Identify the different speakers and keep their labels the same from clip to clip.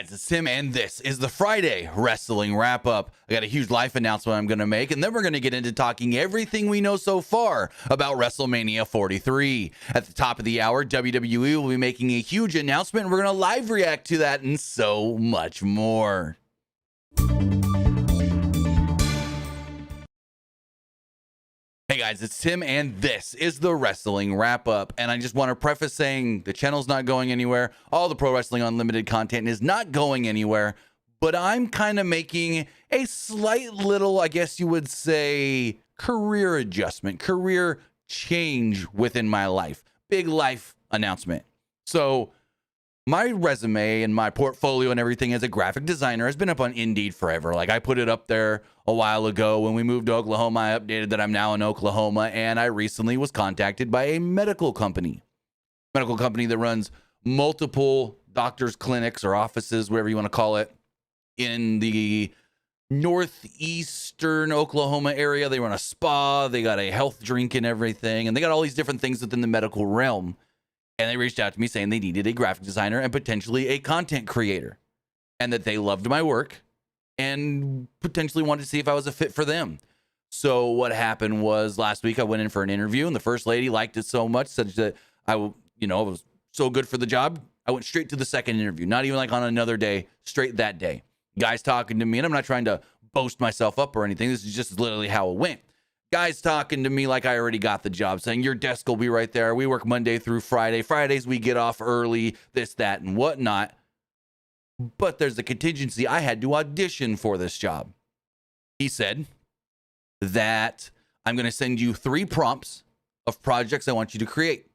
Speaker 1: guys, it's Tim, and this is the Friday Wrestling Wrap-Up. I got a huge life announcement I'm going to make, and then we're going to get into talking everything we know so far about WrestleMania 43. At the top of the hour, WWE will be making a huge announcement, and we're going to live react to that and so much more. Hey guys, it's Tim, and this is the Wrestling Wrap-Up. And I just want to preface saying the channel's not going anywhere. All the Pro Wrestling Unlimited content is not going anywhere. But I'm kind of making a slight little, I guess you would say, career adjustment, career change within my life. Big life announcement. So my resume and my portfolio and everything as a graphic designer has been up on Indeed forever. Like, I put it up there a while ago. When we moved to Oklahoma, I updated that I'm now in Oklahoma, and I recently was contacted by a medical company that runs multiple doctors' clinics or offices, whatever you want to call it, in the northeastern Oklahoma area. They run a spa, they got a health drink and everything, and they got all these different things within the medical realm. And they reached out to me saying they needed a graphic designer and potentially a content creator, and that they loved my work and potentially wanted to see if I was a fit for them. So what happened was, last week I went in for an interview, and the first lady liked it so much such that I was so good for the job. I went straight to the second interview, not even like on another day, straight that day. Guys talking to me, and I'm not trying to boast myself up or anything. This is just literally how it went. Guys talking to me like I already got the job, saying your desk will be right there. We work Monday through Friday. Fridays we get off early, this, that, and whatnot. But there's a contingency. I had to audition for this job. He said that I'm going to send you 3 prompts of projects I want you to create.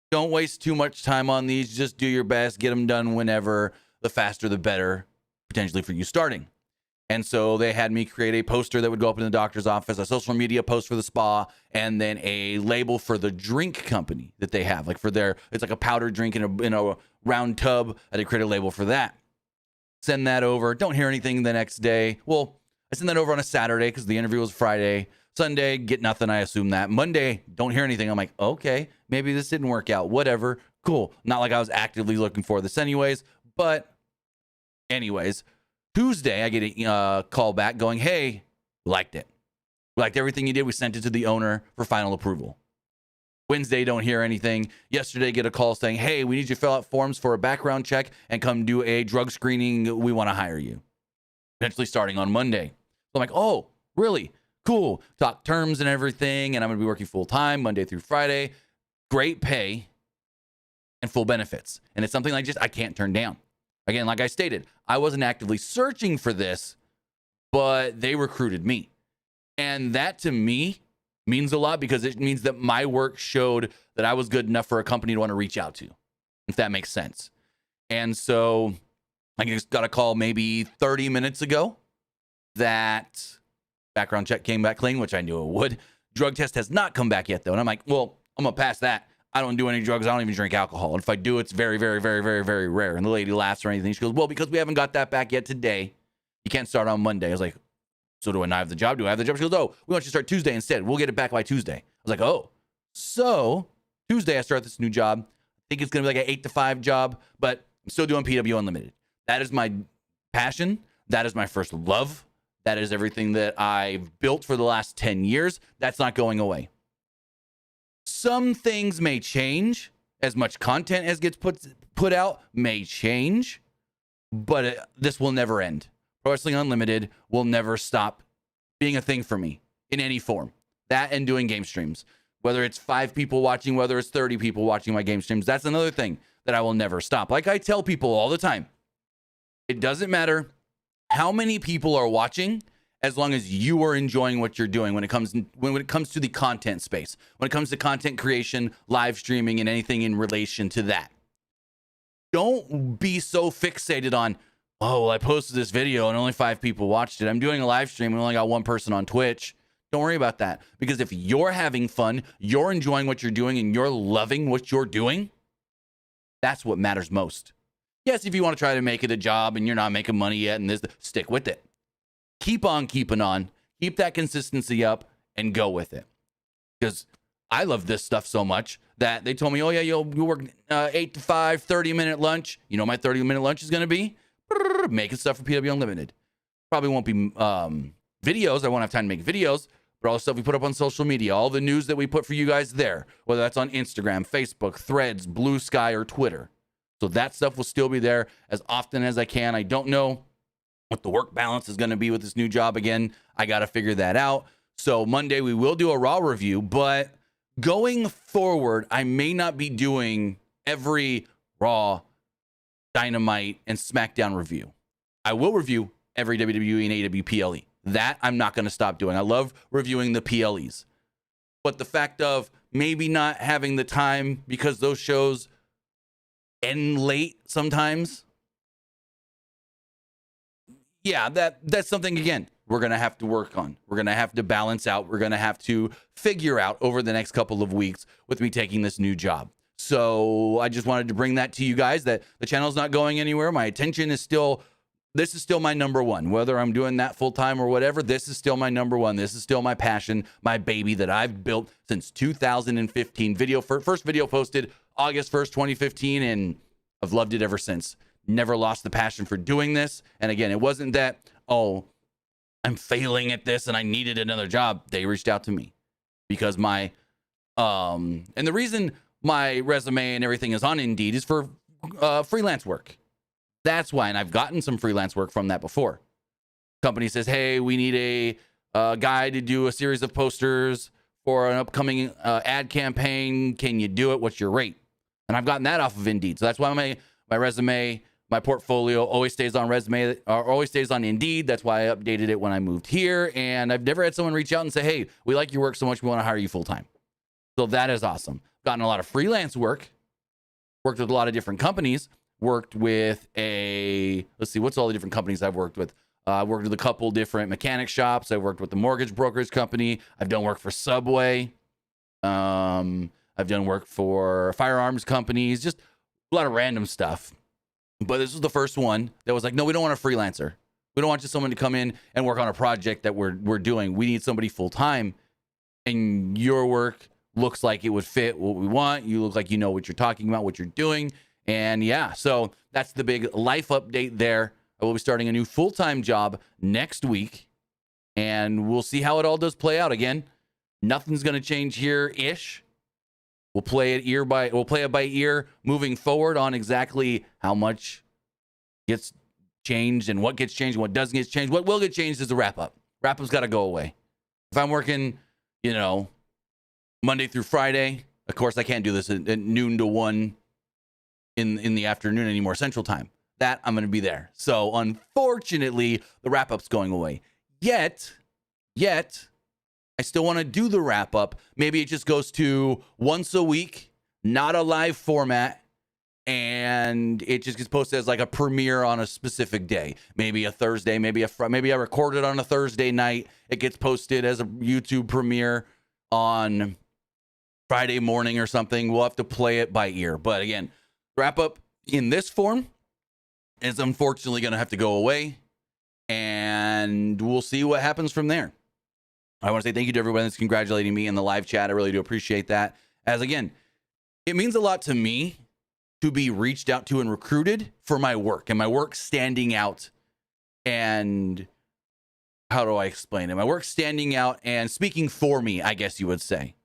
Speaker 1: Don't waste too much time on these. Just do your best. Get them done whenever. The faster, the better, potentially for you starting. And so they had me create a poster that would go up in the doctor's office, a social media post for the spa, and then a label for the drink company that they have. Like for their, it's like a powdered drink in a round tub. I had to create a label for that. Send that over. Don't hear anything the next day. Well, I sent that over on a Saturday because the interview was Friday. Sunday, get nothing. I assume that. Monday, don't hear anything. I'm like, okay, maybe this didn't work out. Whatever. Cool. Not like I was actively looking for this anyways. But anyways, Tuesday, I get a call back going, hey, we liked it. We liked everything you did. We sent it to the owner for final approval. Wednesday, don't hear anything. Yesterday, get a call saying, hey, we need you to fill out forms for a background check and come do a drug screening. We want to hire you. Potentially starting on Monday. So I'm like, oh, really? Cool. Talk terms and everything, and I'm going to be working full-time Monday through Friday. Great pay and full benefits. And it's something I can't turn down. Again, like I stated, I wasn't actively searching for this, but they recruited me. And that to me means a lot, because it means that my work showed that I was good enough for a company to want to reach out to, if that makes sense. And so I just got a call maybe 30 minutes ago that background check came back clean, which I knew it would. Drug test has not come back yet, though. And I'm like, well, I'm going to pass that. I don't do any drugs. I don't even drink alcohol. And if I do, it's very, very, very, very, very rare. And the lady laughs or anything. She goes, well, because we haven't got that back yet today, you can't start on Monday. I was like, so do I not have the job? Do I have the job? She goes, oh, we want you to start Tuesday instead. We'll get it back by Tuesday. I was like, oh. So Tuesday, I start this new job. I think it's going to be like an 8 to 5 job, but I'm still doing PWU Unlimited. That is my passion. That is my first love. That is everything that I've built for the last 10 years. That's not going away. Some things may change. As much content as gets put out may change, but this will never end. Pro Wrestling Unlimited will never stop being a thing for me in any form. That and doing game streams. Whether it's 5 people watching, whether it's 30 people watching my game streams, that's another thing that I will never stop. Like I tell people all the time, it doesn't matter how many people are watching, as long as you are enjoying what you're doing when it comes to the content space, when it comes to content creation, live streaming, and anything in relation to that. Don't be so fixated on, oh, well, I posted this video and only 5 people watched it. I'm doing a live stream and only got 1 person on Twitch. Don't worry about that. Because if you're having fun, you're enjoying what you're doing, and you're loving what you're doing, that's what matters most. Yes, if you want to try to make it a job and you're not making money yet, and stick with it. Keep on keeping on. Keep that consistency up and go with it. Because I love this stuff so much that they told me, oh, yeah, you'll work 8 to 5, 30-minute lunch. You know what my 30-minute lunch is going to be? making stuff for PW Unlimited. Probably won't be videos. I won't have time to make videos, but all the stuff we put up on social media, all the news that we put for you guys there, whether that's on Instagram, Facebook, Threads, Blue Sky, or Twitter. So that stuff will still be there as often as I can. I don't know what the work balance is going to be with this new job again. I got to figure that out. So Monday we will do a Raw review, but going forward, I may not be doing every Raw, Dynamite, and SmackDown review. I will review every WWE and AEW PLE. That I'm not going to stop doing. I love reviewing the PLEs. But the fact of maybe not having the time because those shows end late sometimes, yeah, that's something, again, we're going to have to work on. We're going to have to balance out. We're going to have to figure out over the next couple of weeks with me taking this new job. So I just wanted to bring that to you guys, that the channel's not going anywhere. My attention is still, this is still my number one. Whether I'm doing that full time or whatever, this is still my number one. This is still my passion, my baby that I've built since 2015. First video posted August 1st, 2015, and I've loved it ever since. Never lost the passion for doing this. And again, it wasn't that, oh, I'm failing at this and I needed another job. They reached out to me because my, and the reason my resume and everything is on Indeed is for freelance work. That's why. And I've gotten some freelance work from that before. Company says, hey, we need a guy to do a series of posters for an upcoming ad campaign. Can you do it? What's your rate? And I've gotten that off of Indeed. So that's why my resume, my portfolio always stays on resume, or always stays on Indeed. That's why I updated it when I moved here. And I've never had someone reach out and say, hey, we like your work so much, we want to hire you full time. So that is awesome. Gotten a lot of freelance work, worked with a lot of different companies, worked with let's see, what's all the different companies I've worked with? I worked with a couple different mechanic shops. I worked with the mortgage brokerage company. I've done work for Subway. I've done work for firearms companies, just a lot of random stuff. But this was the first one that was like, no, we don't want a freelancer. We don't want just someone to come in and work on a project that we're doing. We need somebody full time. And your work looks like it would fit what we want. You look like you know what you're talking about, what you're doing. And yeah, so that's the big life update there. I will be starting a new full-time job next week. And we'll see how it all does play out. Again, nothing's going to change here-ish. We'll play it by ear moving forward on exactly how much gets changed and what gets changed and what doesn't get changed. What will get changed is the wrap-up. Wrap-up's got to go away. If I'm working, Monday through Friday, of course, I can't do this at noon to 1 in the afternoon anymore, Central Time. That I'm going to be there. So unfortunately, the wrap-up's going away. Yet, I still want to do the wrap up. Maybe it just goes to once a week, not a live format, and it just gets posted as like a premiere on a specific day. Maybe a Thursday, maybe I record it on a Thursday night. It gets posted as a YouTube premiere on Friday morning or something. We'll have to play it by ear. But again, wrap up in this form is unfortunately going to have to go away, and we'll see what happens from there. I want to say thank you to everyone that's congratulating me in the live chat. I really do appreciate that. As again, it means a lot to me to be reached out to and recruited for my work, and my work standing out. And how do I explain it? My work standing out and speaking for me, I guess you would say.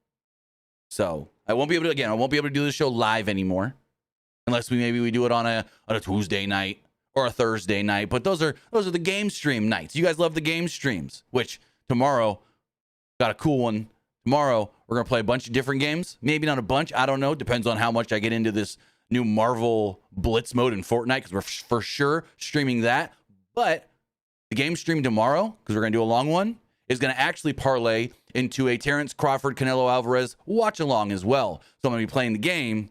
Speaker 1: So I won't be able to do the show live anymore, unless we do it on a Tuesday night or a Thursday night. But those are the game stream nights. You guys love the game streams, which tomorrow, got a cool one. Tomorrow, we're going to play a bunch of different games. Maybe not a bunch. I don't know. Depends on how much I get into this new Marvel Blitz mode in Fortnite, because we're for sure streaming that. But the game stream tomorrow, because we're going to do a long one, is going to actually parlay into a Terrence Crawford, Canelo Alvarez watch-along as well. So I'm going to be playing the game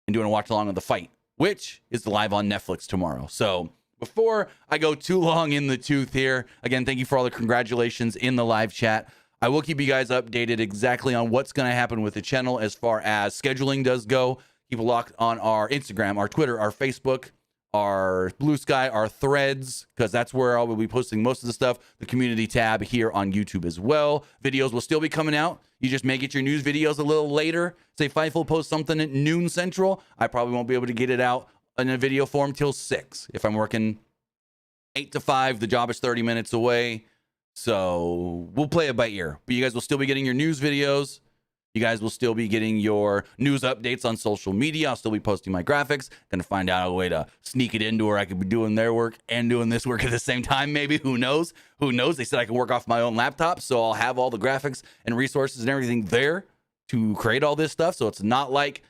Speaker 1: and doing a watch-along of the fight, which is live on Netflix tomorrow. So before I go too long in the tooth here, again, thank you for all the congratulations in the live chat. I will keep you guys updated exactly on what's going to happen with the channel as far as scheduling does go. Keep a lock on our Instagram, our Twitter, our Facebook, our Blue Sky, our Threads, because that's where I will be posting most of the stuff. The community tab here on YouTube as well. Videos will still be coming out. You just may get your news videos a little later. Say Fightful posts something at noon Central. I probably won't be able to get it out in a video form till 6 if I'm working 8 to 5. The job is 30 minutes away. So we'll play it by ear. But you guys will still be getting your news videos. You guys will still be getting your news updates on social media. I'll still be posting my graphics. Gonna find out a way to sneak it into where I could be doing their work and doing this work at the same time, maybe. Who knows? Who knows? They said I can work off my own laptop, so I'll have all the graphics and resources and everything there to create all this stuff. So it's not like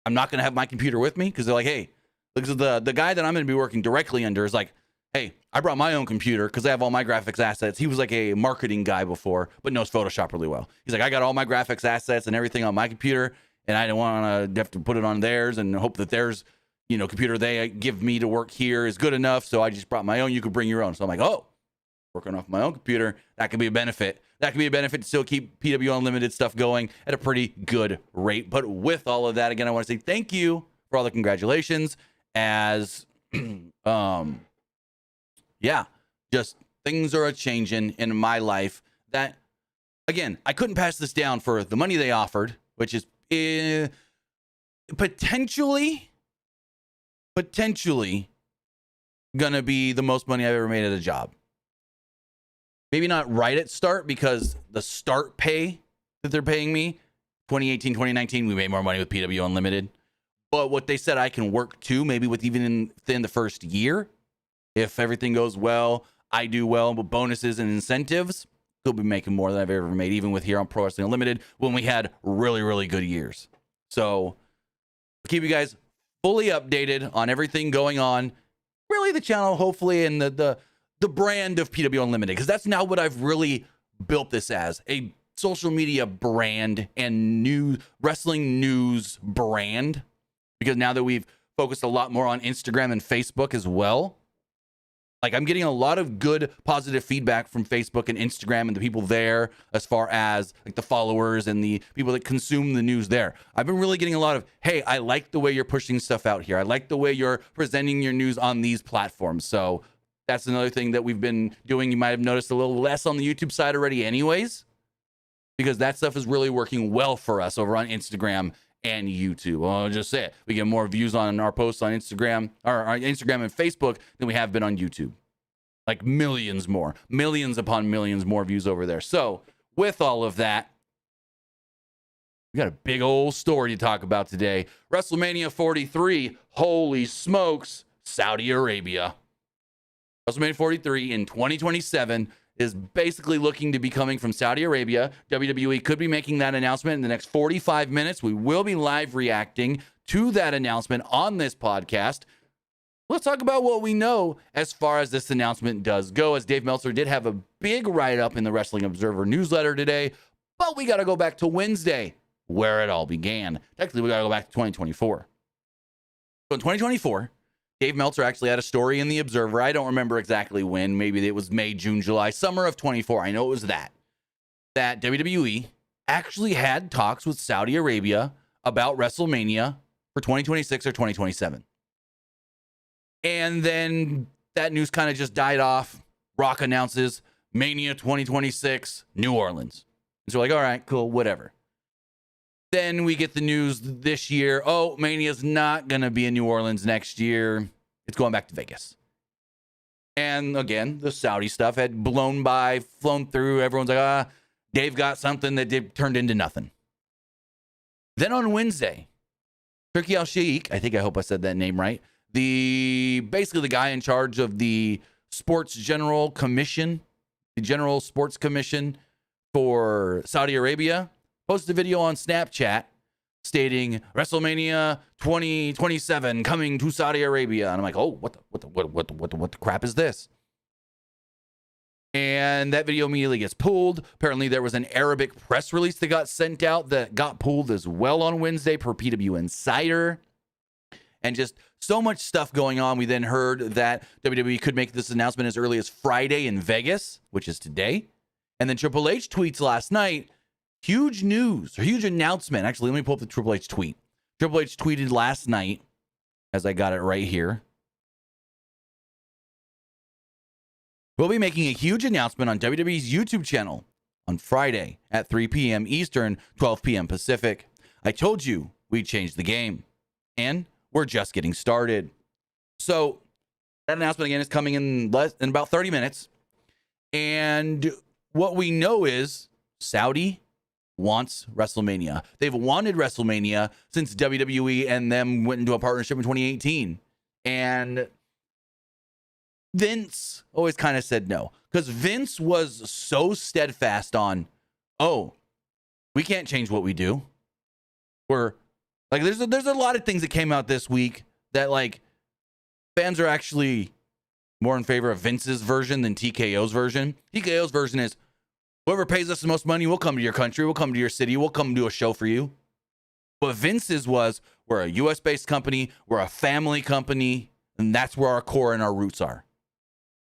Speaker 1: I'm not gonna have my computer with me, because they're like, hey, look, the guy that I'm gonna be working directly under is like, hey, I brought my own computer because I have all my graphics assets. He was like a marketing guy before, but knows Photoshop really well. He's like, I got all my graphics assets and everything on my computer, and I don't want to have to put it on theirs and hope that theirs, computer they give me to work here is good enough. So I just brought my own. You could bring your own. So I'm like, oh, working off my own computer, that could be a benefit. That could be a benefit to still keep PW Unlimited stuff going at a pretty good rate. But with all of that, again, I want to say thank you for all the congratulations as, yeah, just things are changing in my life that, again, I couldn't pass this down for the money they offered, which is potentially going to be the most money I've ever made at a job. Maybe not right at start, because the start pay that they're paying me, 2018, 2019, we made more money with PW Unlimited. But what they said I can work to, maybe with even within the first year, if everything goes well, I do well with bonuses and incentives, could be making more than I've ever made, even with here on Pro Wrestling Unlimited, when we had really, really good years. So I'll keep you guys fully updated on everything going on. Really, the channel, hopefully, and the brand of PW Unlimited, because that's now what I've really built this as, a social media brand and new wrestling news brand. Because now that we've focused a lot more on Instagram and Facebook as well, like, I'm getting a lot of good positive feedback from Facebook and Instagram and the people there, as far as like the followers and the people that consume the news there. I've been really getting a lot of, hey, I like the way you're pushing stuff out here. I like the way you're presenting your news on these platforms. So that's another thing that we've been doing. You might have noticed a little less on the YouTube side already anyways, because that stuff is really working well for us over on Instagram and YouTube. Well, I'll just say it. We get more views on our posts on Instagram, or our Instagram and Facebook, than we have been on YouTube. Like millions more. Millions upon millions more views over there. So, with all of that, we got a big old story to talk about today. WrestleMania 43, holy smokes, Saudi Arabia. WrestleMania 43 in 2027 is basically looking to be coming from Saudi Arabia. WWE could be making that announcement in the next 45 minutes. We will be live reacting to that announcement on this podcast. Let's talk about what we know as far as this announcement does go, as Dave Meltzer did have a big write-up in the Wrestling Observer newsletter today, but we got to go back to Wednesday, where it all began. Technically, we got to go back to 2024. So in 2024, Dave Meltzer actually had a story in the Observer. I don't remember exactly when. Maybe it was May, June, July, summer of 24. I know it was that WWE actually had talks with Saudi Arabia about WrestleMania for 2026 or 2027. And then that news kind of just died off. Rock announces Mania 2026, New Orleans. And so we're like, all right, cool, whatever. Then we get the news this year, oh, Mania's not going to be in New Orleans next year. It's going back to Vegas. And again, the Saudi stuff had flown through. Everyone's like, Dave got something that turned into nothing. Then on Wednesday, Turki Al-Sheikh, I hope I said that name right, basically the guy in charge of the General Sports Commission for Saudi Arabia, posted a video on Snapchat stating WrestleMania 2027 coming to Saudi Arabia. And I'm like, oh, what the crap is this? And that video immediately gets pulled. Apparently there was an Arabic press release that got sent out that got pulled as well on Wednesday per PW Insider. And just so much stuff going on. We then heard that WWE could make this announcement as early as Friday in Vegas, which is today. And then Triple H tweets last night, huge news, or huge announcement. Actually, let me pull up the Triple H tweet. Triple H tweeted last night, as I got it right here. We'll be making a huge announcement on WWE's YouTube channel on Friday at 3 p.m. Eastern, 12 p.m. Pacific. I told you we'd change the game. And we're just getting started. So That announcement again is coming in about 30 minutes. And what we know is Saudi wants WrestleMania. They've wanted WrestleMania since WWE and them went into a partnership in 2018. And Vince always kind of said no, because Vince was so steadfast on, oh, we can't change what we do. We're like, there's a lot of things that came out this week that like fans are actually more in favor of Vince's version than TKO's version. TKO's version is, whoever pays us the most money, we'll come to your country, we'll come to your city, we'll come do a show for you. But Vince's was, we're a US-based company, we're a family company, and that's where our core and our roots are.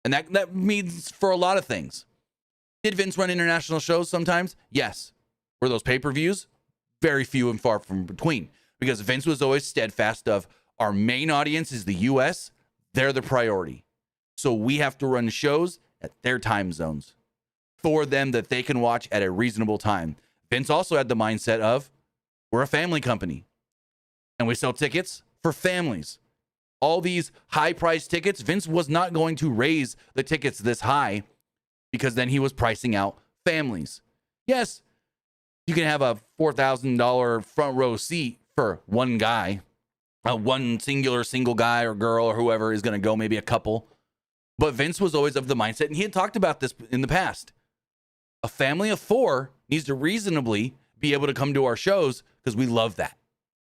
Speaker 1: And that means for a lot of things. Did Vince run international shows sometimes? Yes. Were those pay-per-views? Very few and far from between. Because Vince was always steadfast of, our main audience is the US, they're the priority. So we have to run shows at their time zones for them that they can watch at a reasonable time. Vince also had the mindset of, we're a family company and we sell tickets for families. All these high-priced tickets, Vince was not going to raise the tickets this high because then he was pricing out families. Yes, you can have a $4,000 front row seat for one guy, one single guy or girl or whoever is going to go, maybe a couple. But Vince was always of the mindset, and he had talked about this in the past. A family of 4 needs to reasonably be able to come to our shows because we love that.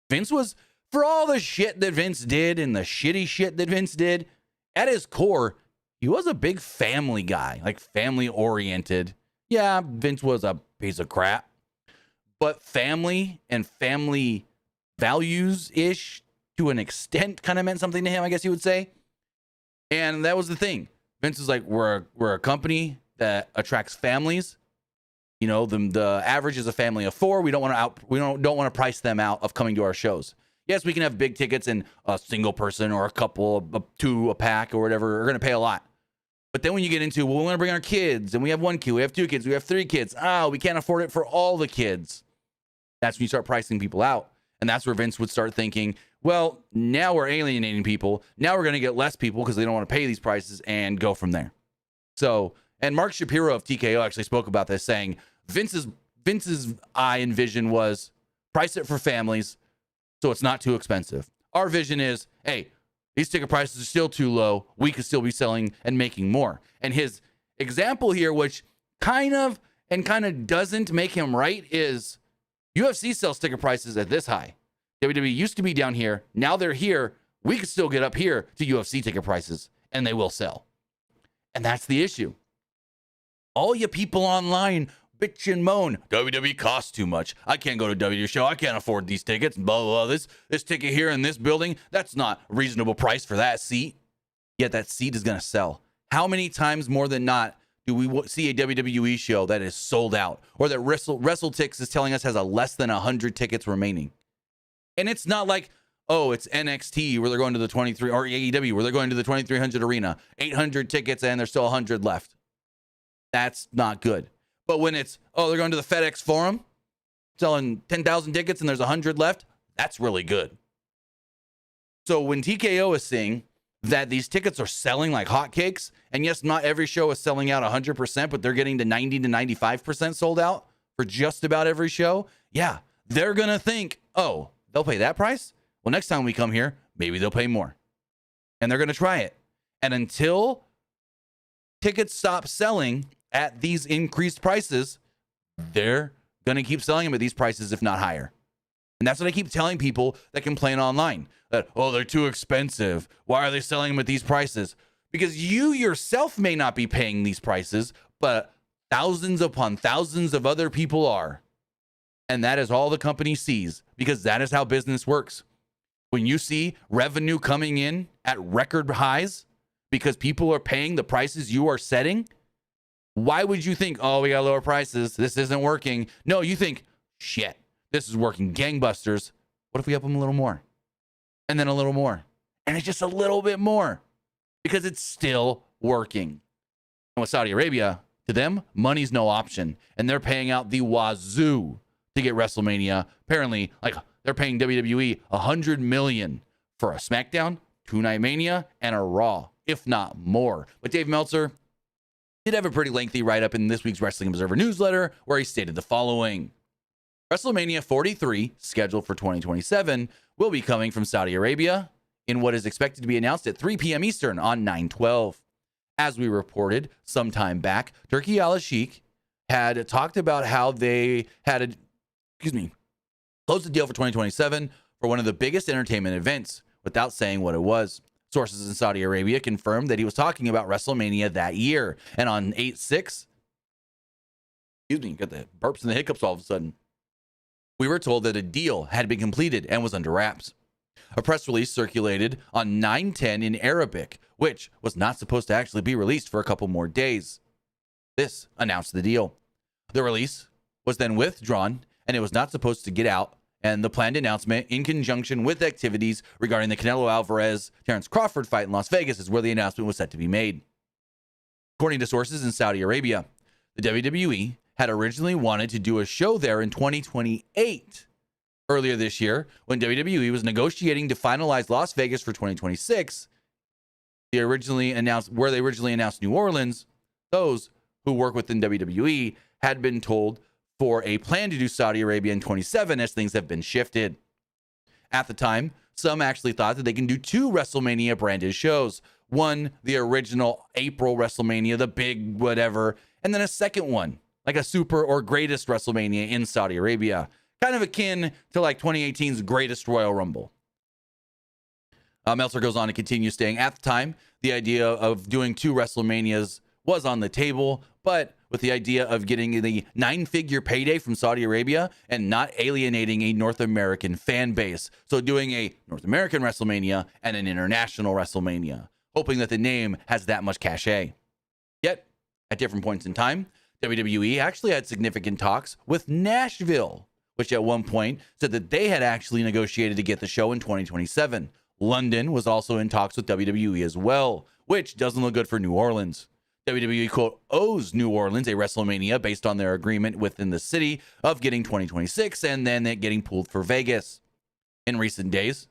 Speaker 1: Vince was, for all the shit that Vince did and the shitty shit that Vince did, at his core, he was a big family guy, like family oriented. Yeah, Vince was a piece of crap, but family and family values-ish to an extent kind of meant something to him, I guess you would say. And that was the thing. Vince is like, we're a company that attracts families. You know, the average is a family of 4. We don't want to price them out of coming to our shows. Yes, we can have big tickets and a single person or a couple, a pack or whatever are going to pay a lot. But then when you get into, well, we want to bring our kids and we have 1 kid, we have 2 kids, we have 3 kids. We can't afford it for all the kids. That's when you start pricing people out. And that's where Vince would start thinking, well, now we're alienating people. Now we're going to get less people because they don't want to pay these prices and go from there. So, and Mark Shapiro of TKO actually spoke about this, saying Vince's eye and vision was price it for families so it's not too expensive. Our vision is, hey, these ticket prices are still too low. We could still be selling and making more. And his example here, which kind of doesn't make him right, is UFC sells ticket prices at this high. WWE used to be down here. Now they're here. We could still get up here to UFC ticket prices, and they will sell. And that's the issue. All you people online bitch and moan, WWE costs too much. I can't go to WWE show. I can't afford these tickets. Blah, blah, blah. This ticket here in this building, that's not a reasonable price for that seat. Yet that seat is going to sell. How many times more than not do we see a WWE show that is sold out, or that WrestleTix is telling us has a less than 100 tickets remaining? And it's not like, oh, it's NXT where they're going to the 23, or AEW where they're going to the 2300 arena, 800 tickets and there's still 100 left. That's not good. But when it's, oh, they're going to the FedEx Forum, selling 10,000 tickets and there's 100 left, that's really good. So when TKO is saying that these tickets are selling like hotcakes, and yes, not every show is selling out 100%, but they're getting to 90 to 95% sold out for just about every show, yeah, they're going to think, oh, they'll pay that price? Well, next time we come here, maybe they'll pay more. And they're going to try it. And until tickets stop selling at these increased prices, they're going to keep selling them at these prices, if not higher. And that's what I keep telling people that complain online. That, oh, they're too expensive. Why are they selling them at these prices? Because you yourself may not be paying these prices, but thousands upon thousands of other people are. And that is all the company sees, because that is how business works. When you see revenue coming in at record highs because people are paying the prices you are setting, why would you think, oh, we got lower prices, this isn't working? No, you think, shit, this is working gangbusters. What if we up them a little more? And then a little more. And it's just a little bit more because it's still working. And with Saudi Arabia, to them, money's no option. And they're paying out the wazoo to get WrestleMania. Apparently, like, they're paying WWE $100 million for a SmackDown, 2-Night Mania, and a Raw, if not more. But Dave Meltzer did have a pretty lengthy write-up in this week's Wrestling Observer newsletter where he stated the following. WrestleMania 43, scheduled for 2027, will be coming from Saudi Arabia in what is expected to be announced at 3 p.m. Eastern on 9/12. As we reported some time back, Turki Al-Sheikh had talked about how they had closed the deal for 2027 for one of the biggest entertainment events without saying what it was. Sources in Saudi Arabia confirmed that he was talking about WrestleMania that year. And on 8/6, got the burps and the hiccups all of a sudden, we were told that a deal had been completed and was under wraps. A press release circulated on 9/10 in Arabic, which was not supposed to actually be released for a couple more days. This announced the deal. The release was then withdrawn, and it was not supposed to get out, and the planned announcement, in conjunction with activities regarding the Canelo Alvarez-Terrence Crawford fight in Las Vegas, is where the announcement was set to be made. According to sources in Saudi Arabia, the WWE had originally wanted to do a show there in 2028. Earlier this year, when WWE was negotiating to finalize Las Vegas for 2026, they originally announced New Orleans. Those who work within WWE had been told for a plan to do Saudi Arabia in 27 as things have been shifted. At the time, some actually thought that they can do 2 WrestleMania branded shows. One, the original April WrestleMania, the big whatever, and then a second one, like a super or greatest WrestleMania in Saudi Arabia. Kind of akin to like 2018's greatest Royal Rumble. Meltzer goes on to continue saying, at the time, the idea of doing 2 WrestleManias was on the table, but with the idea of getting the 9-figure payday from Saudi Arabia and not alienating a North American fan base. So doing a North American WrestleMania and an international WrestleMania, hoping that the name has that much cachet. Yet, at different points in time, WWE actually had significant talks with Nashville, which at one point said that they had actually negotiated to get the show in 2027. London was also in talks with WWE as well, which doesn't look good for New Orleans. WWE, quote, owes New Orleans a WrestleMania based on their agreement within the city of getting 2026 and then it getting pulled for Vegas. In recent days,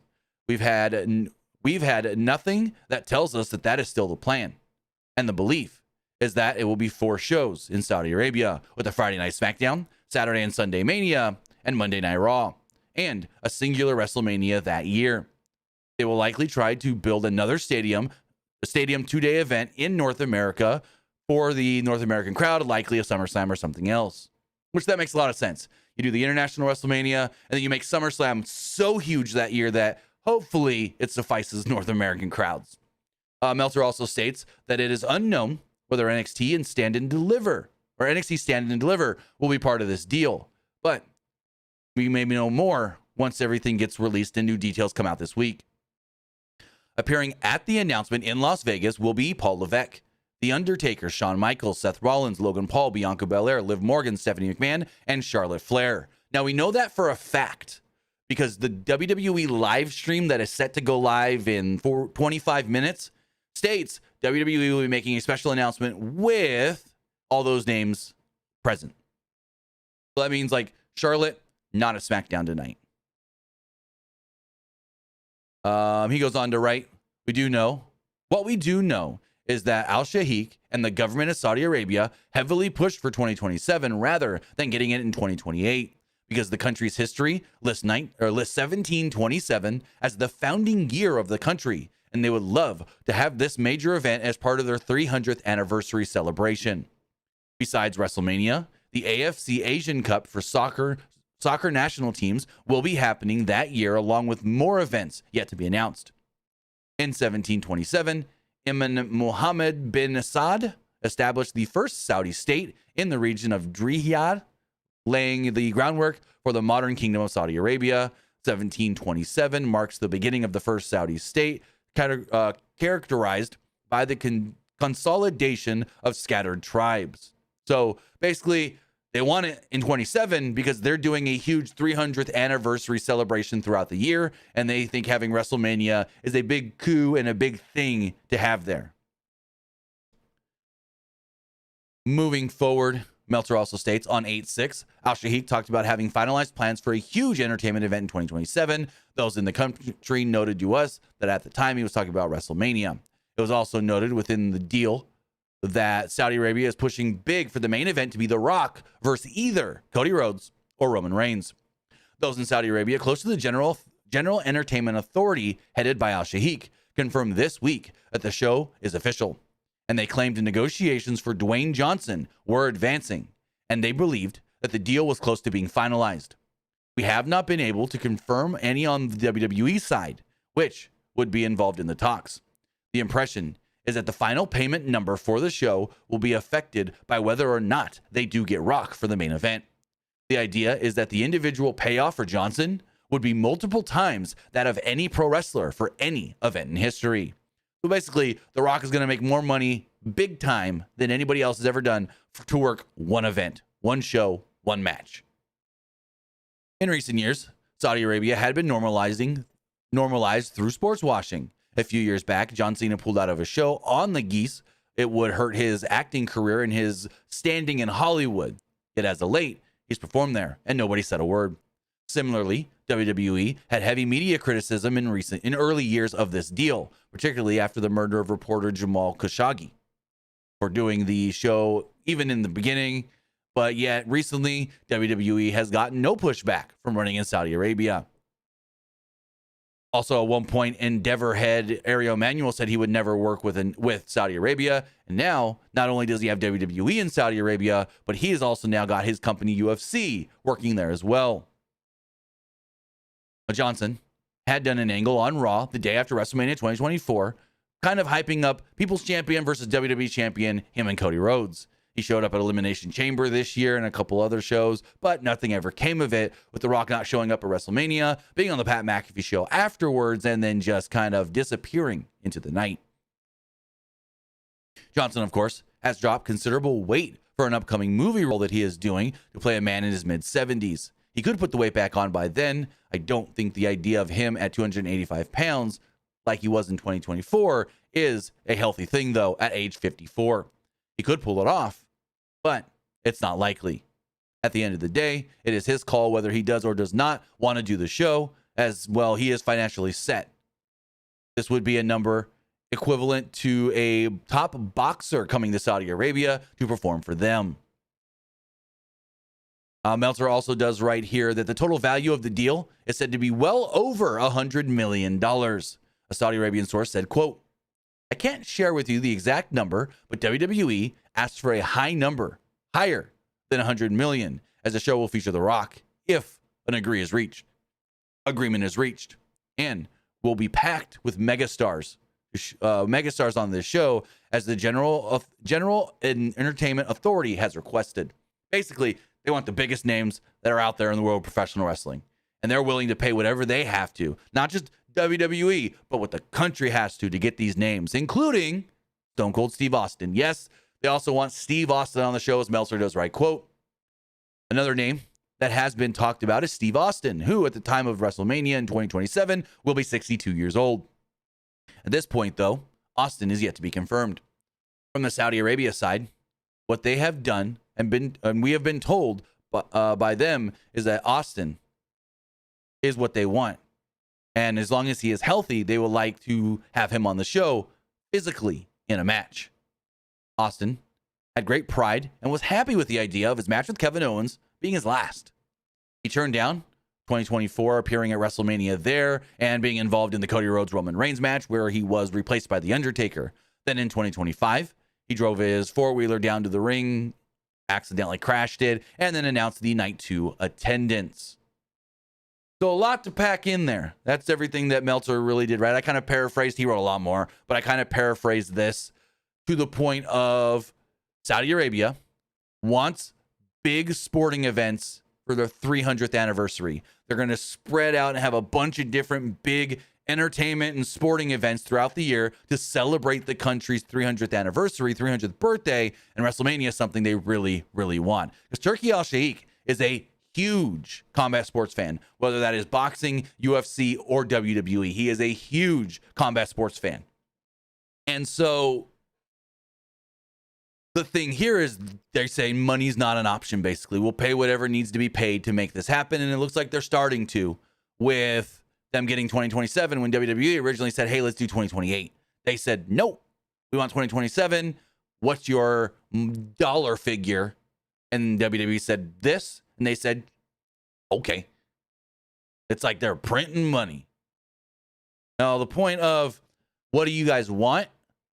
Speaker 1: we've had nothing that tells us that that is still the plan. And the belief is that it will be 4 shows in Saudi Arabia with a Friday Night SmackDown, Saturday and Sunday Mania, and Monday Night Raw, and a singular WrestleMania that year. They will likely try to build another stadium 2-day event in North America for the North American crowd, likely a SummerSlam or something else, which that makes a lot of sense. You do the international WrestleMania, and then you make SummerSlam so huge that year that hopefully it suffices North American crowds. Meltzer also states that it is unknown whether NXT Stand and Deliver will be part of this deal, but we may know more once everything gets released and new details come out this week. Appearing at the announcement in Las Vegas will be Paul Levesque, The Undertaker, Shawn Michaels, Seth Rollins, Logan Paul, Bianca Belair, Liv Morgan, Stephanie McMahon, and Charlotte Flair. Now, we know that for a fact because the WWE live stream that is set to go live in 25 minutes states WWE will be making a special announcement with all those names present. So that means like Charlotte, not a SmackDown tonight. He goes on to write, what we do know is that Al-Sheikh and the government of Saudi Arabia heavily pushed for 2027 rather than getting it in 2028 because the country's history lists 1727 as the founding year of the country, and they would love to have this major event as part of their 300th anniversary celebration. Besides WrestleMania, the AFC Asian Cup for soccer national teams will be happening that year, along with more events yet to be announced. In 1727, Imam Mohammed bin Saud established the first Saudi state in the region of Riyadh, laying the groundwork for the modern Kingdom of Saudi Arabia. 1727 marks the beginning of the first Saudi state, characterized by the consolidation of scattered tribes. So basically, they want it in 27 because they're doing a huge 300th anniversary celebration throughout the year, and they think having WrestleMania is a big coup and a big thing to have there. Moving forward, Meltzer also states on 8/6, Al-Shahik talked about having finalized plans for a huge entertainment event in 2027. Those in the country noted to us that at the time he was talking about WrestleMania. It was also noted within the deal that Saudi Arabia is pushing big for the main event to be The Rock versus either Cody Rhodes or Roman Reigns. Those in Saudi Arabia, close to the General Entertainment Authority, headed by Al-Shahik, confirmed this week that the show is official. And they claimed negotiations for Dwayne Johnson were advancing, and they believed that the deal was close to being finalized. We have not been able to confirm any on the WWE side, which would be involved in the talks. The impression is that the final payment number for the show will be affected by whether or not they do get Rock for the main event. The idea is that the individual payoff for Johnson would be multiple times that of any pro wrestler for any event in history. So basically, The Rock is going to make more money big time than anybody else has ever done to work one event, one show, one match. In recent years, Saudi Arabia had been normalized through sports washing. A few years back, John Cena pulled out of a show on the geese. It would hurt his acting career and his standing in Hollywood. Yet as of late, he's performed there, and nobody said a word. Similarly, WWE had heavy media criticism in early years of this deal, particularly after the murder of reporter Jamal Khashoggi for doing the show even in the beginning. But yet recently, WWE has gotten no pushback from running in Saudi Arabia. Also, at one point, Endeavor head Ariel Emanuel said he would never work with Saudi Arabia. And now, not only does he have WWE in Saudi Arabia, but he has also now got his company UFC working there as well. Johnson had done an angle on Raw the day after WrestleMania 2024, kind of hyping up People's Champion versus WWE Champion, him and Cody Rhodes. He showed up at Elimination Chamber this year and a couple other shows, but nothing ever came of it, with The Rock not showing up at WrestleMania, being on the Pat McAfee show afterwards, and then just kind of disappearing into the night. Johnson, of course, has dropped considerable weight for an upcoming movie role that he is doing to play a man in his mid-70s. He could put the weight back on by then. I don't think the idea of him at 285 pounds, like he was in 2024, is a healthy thing, though, at age 54. He could pull it off, but it's not likely. At the end of the day, it is his call whether he does or does not want to do the show, as well he is financially set. This would be a number equivalent to a top boxer coming to Saudi Arabia to perform for them. Meltzer also does write here that the total value of the deal is said to be well over $100 million. A Saudi Arabian source said, quote, I can't share with you the exact number, but WWE asked for a high number, higher than $100 million, as the show will feature The Rock if an agreement is reached, and will be packed with megastars on this show, as the General Entertainment Authority has requested. Basically, they want the biggest names that are out there in the world of professional wrestling, and they're willing to pay whatever they have to, not just WWE, but what the country has to get these names, including Stone Cold Steve Austin. Yes, they also want Steve Austin on the show, as Meltzer does write, quote, another name that has been talked about is Steve Austin, who at the time of WrestleMania in 2027 will be 62 years old. At this point, though, Austin is yet to be confirmed. From the Saudi Arabia side, what they have done and we have been told by them is that Austin is what they want. And as long as he is healthy, they would like to have him on the show physically in a match. Austin had great pride and was happy with the idea of his match with Kevin Owens being his last. He turned down 2024 appearing at WrestleMania there and being involved in the Cody Rhodes Roman Reigns match where he was replaced by The Undertaker. Then in 2025, he drove his four-wheeler down to the ring, accidentally crashed it, and then announced the Night 2 attendance. So a lot to pack in there. That's everything that Meltzer really did right. I kind of paraphrased. He wrote a lot more, but I kind of paraphrased this to the point of Saudi Arabia wants big sporting events for their 300th anniversary. They're going to spread out and have a bunch of different big entertainment and sporting events throughout the year to celebrate the country's 300th anniversary, 300th birthday, and WrestleMania is something they really, really want. Because Turki Al-Sheikh is a huge combat sports fan, whether that is boxing, UFC, or WWE. He is a huge combat sports fan. And so the thing here is they're saying money's not an option, basically. We'll pay whatever needs to be paid to make this happen. And it looks like they're starting to, with them getting 2027, when WWE originally said, hey, let's do 2028. They said, nope, we want 2027. What's your dollar figure? And WWE said this, and they said, okay. It's like they're printing money. Now, the point of what do you guys want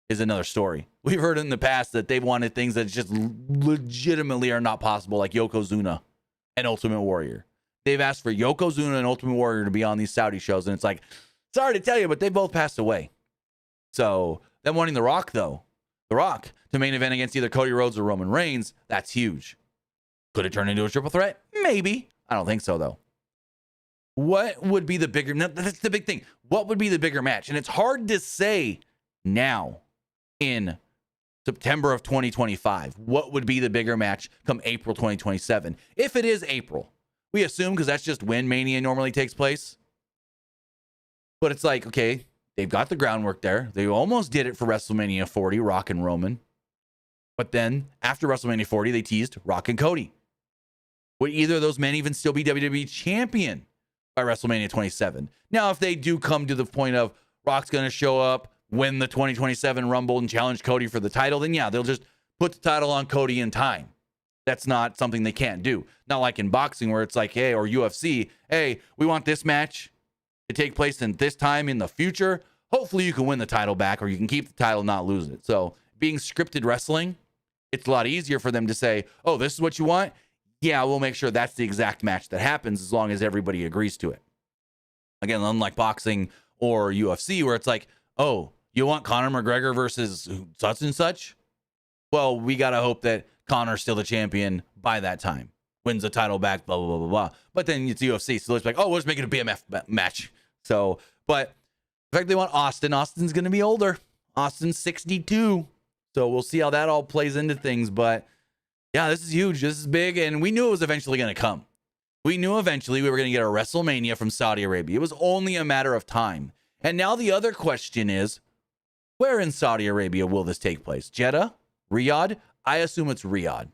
Speaker 1: is another story. We've heard in the past that they've wanted things that just legitimately are not possible, like Yokozuna and Ultimate Warrior. They've asked for Yokozuna and Ultimate Warrior to be on these Saudi shows, and it's like, sorry to tell you, but they both passed away. So them wanting The Rock, though, The Rock to main event against either Cody Rhodes or Roman Reigns, that's huge. Could it turn into a triple threat? Maybe. I don't think so, though. What would be the bigger... No, that's the big thing. What would be the bigger match? And it's hard to say now in September of 2025. What would be the bigger match come April 2027? If it is April, we assume, because that's just when Mania normally takes place. But it's like, okay, they've got the groundwork there. They almost did it for WrestleMania 40, Rock and Roman. But then after WrestleMania 40, they teased Rock and Cody. Would either of those men even still be WWE champion by WrestleMania 27? Now, if they do come to the point of Rock's going to show up, win the 2027 Rumble, and challenge Cody for the title, then yeah, they'll just put the title on Cody in time. That's not something they can't do. Not like in boxing where it's like, hey, or UFC, hey, we want this match to take place in this time in the future. Hopefully you can win the title back, or you can keep the title and not lose it. So being scripted wrestling, it's a lot easier for them to say, oh, this is what you want? Yeah, we'll make sure that's the exact match that happens as long as everybody agrees to it. Again, unlike boxing or UFC where it's like, oh, you want Conor McGregor versus such and such? Well, we got to hope that Conor's still the champion by that time. Wins the title back, blah, blah, blah, blah, blah. But then it's UFC, so it's like, oh, we'll just make it a BMF match. So, but the fact they want Austin, Austin's going to be older. Austin's 62. So we'll see how that all plays into things. But yeah, this is huge. This is big. And we knew it was eventually going to come. We knew eventually we were going to get a WrestleMania from Saudi Arabia. It was only a matter of time. And now the other question is, where in Saudi Arabia will this take place? Jeddah? Riyadh? I assume it's Riyadh.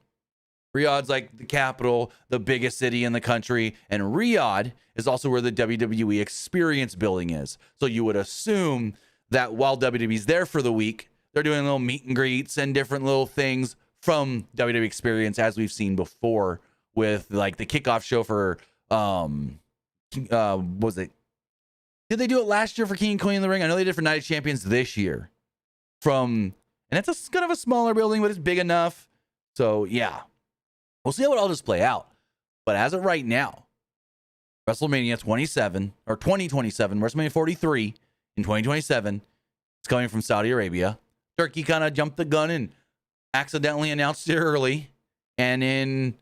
Speaker 1: Riyadh's like the capital, the biggest city in the country. And Riyadh is also where the WWE Experience building is. So you would assume that while WWE's there for the week, they're doing little meet and greets and different little things from WWE Experience, as we've seen before with like the kickoff show for, was it? Did they do it last year for King and Queen of the Ring? I know they did for Night of Champions this year. And it's a kind of a smaller building, but it's big enough. So yeah, we'll see how it all just play out. But as of right now, WrestleMania 27 or 2027, WrestleMania 43 in 2027, it's coming from Saudi Arabia. Turkey kind of jumped the gun and accidentally announced it early. And in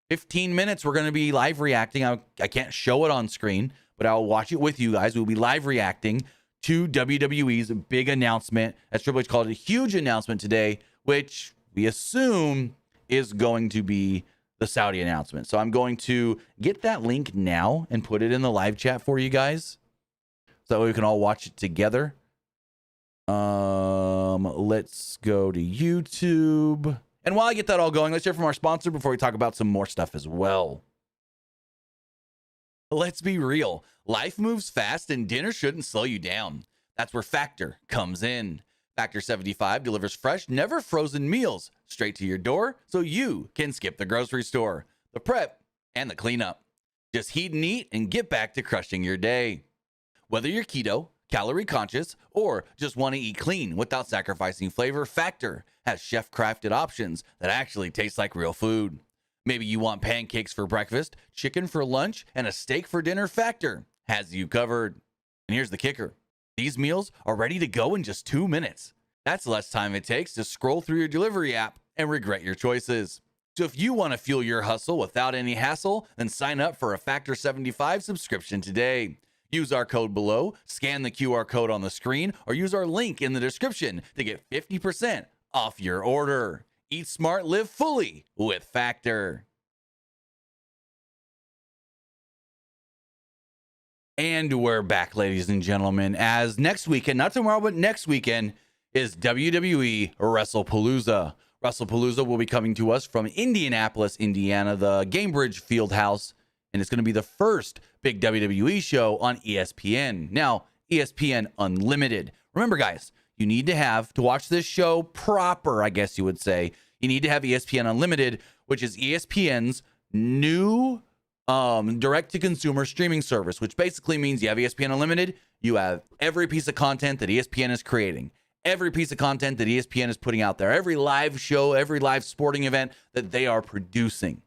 Speaker 1: 15 minutes, we're going to be live reacting. I can't show it on screen, but I'll watch it with you guys. We'll be live reacting to WWE's big announcement, as Triple H called it, a huge announcement today, which we assume is going to be the Saudi announcement. So I'm going to get that link now and put it in the live chat for you guys, so that way we can all watch it together. Let's go to YouTube. And while I get that all going, let's hear from our sponsor before we talk about some more stuff as well. Let's be real. Life moves fast and dinner shouldn't slow you down. That's where Factor comes in. Factor 75 delivers fresh, never frozen meals straight to your door so you can skip the grocery store, the prep, and the cleanup. Just heat and eat and get back to crushing your day. Whether you're keto, calorie conscious, or just want to eat clean without sacrificing flavor, Factor has chef-crafted options that actually taste like real food. Maybe you want pancakes for breakfast, chicken for lunch, and a steak for dinner. Factor has you covered. And here's the kicker. These meals are ready to go in just 2 minutes. That's less time it takes to scroll through your delivery app and regret your choices. So if you want to fuel your hustle without any hassle, then sign up for a Factor 75 subscription today. Use our code below, scan the QR code on the screen, or use our link in the description to get 50% off your order. Eat smart, live fully with Factor. And we're back, ladies and gentlemen, as next weekend, not tomorrow, but next weekend, is WWE Wrestlepalooza. Wrestlepalooza will be coming to us from Indianapolis, Indiana, the Gamebridge Fieldhouse, and it's going to be the first big WWE show on ESPN. Now, ESPN Unlimited. Remember, guys, you need to watch this show proper, I guess you would say, you need to have ESPN Unlimited, which is ESPN's new direct-to-consumer streaming service, which basically means you have ESPN Unlimited, you have every piece of content that ESPN is creating, every piece of content that ESPN is putting out there, every live show, every live sporting event that they are producing.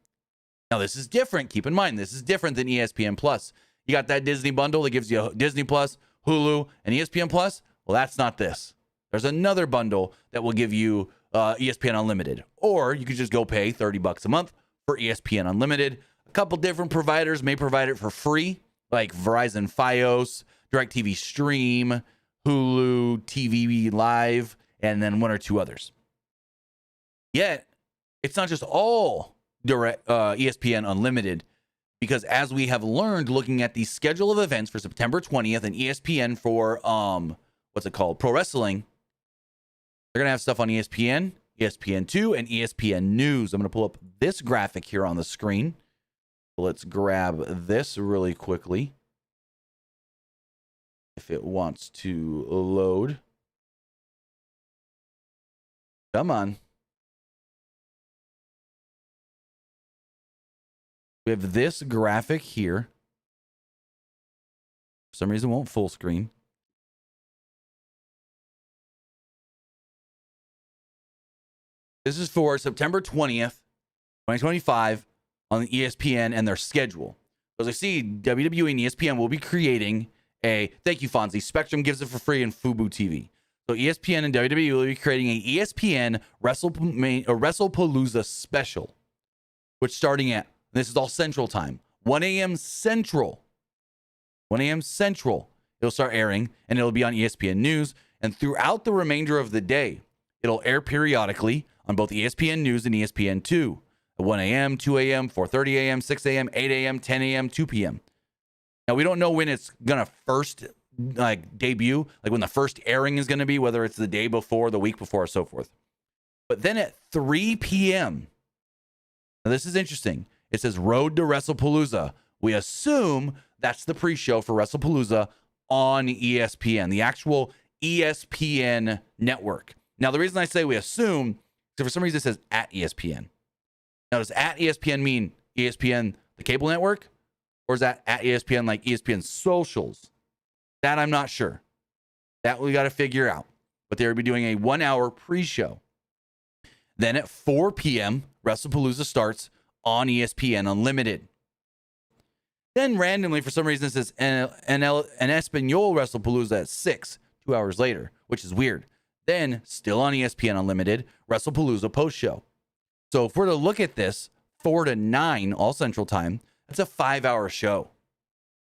Speaker 1: Now, this is different. Keep in mind, this is different than ESPN Plus. You got that Disney bundle that gives you Disney Plus, Hulu, and ESPN Plus. Well, that's not this. There's another bundle that will give you ESPN Unlimited, or you could just go pay $30 a month for ESPN Unlimited. A couple different providers may provide it for free, like Verizon Fios, DirecTV Stream, Hulu TV Live, and then one or two others. Yet, it's not just all direct ESPN Unlimited, because as we have learned looking at the schedule of events for September 20th and ESPN for Pro Wrestling, they're going to have stuff on ESPN, ESPN2, and ESPN News. I'm going to pull up this graphic here on the screen. Let's grab this really quickly, if it wants to load. Come on. We have this graphic here. For some reason, it won't full screen. This is for September 20th, 2025 on the ESPN and their schedule. As I see, WWE and ESPN will be creating thank you, Fonzie. Spectrum gives it for free in Fubo TV. So ESPN and WWE will be creating an ESPN Wrestlepalooza special, which starting at, this is all Central Time, 1 a.m. Central. 1 a.m. Central, it'll start airing, and it'll be on ESPN News. And throughout the remainder of the day, it'll air periodically on both ESPN News and ESPN2 at 1 a.m., 2 a.m., 4:30 a.m., 6 a.m., 8 a.m., 10 a.m., 2 p.m. Now, we don't know when it's going to first debut, like when the first airing is going to be, whether it's the day before, the week before, or so forth. But then at 3 p.m., now this is interesting. It says Road to Wrestlepalooza. We assume that's the pre-show for Wrestlepalooza on ESPN, the actual ESPN network. Now, the reason I say we assume, so for some reason it says at ESPN. Now, does at ESPN mean ESPN, the cable network? Or is that at ESPN like ESPN socials? That I'm not sure. That we got to figure out. But they will be doing a 1 hour pre-show. Then at 4 p.m., Wrestlepalooza starts on ESPN Unlimited. Then randomly, for some reason, it says an Espanol Wrestlepalooza at 6, 2 hours later, which is weird. Then, still on ESPN Unlimited, Wrestlepalooza post-show. So if we're to look at this, 4 to 9, all Central Time, that's a 5-hour show.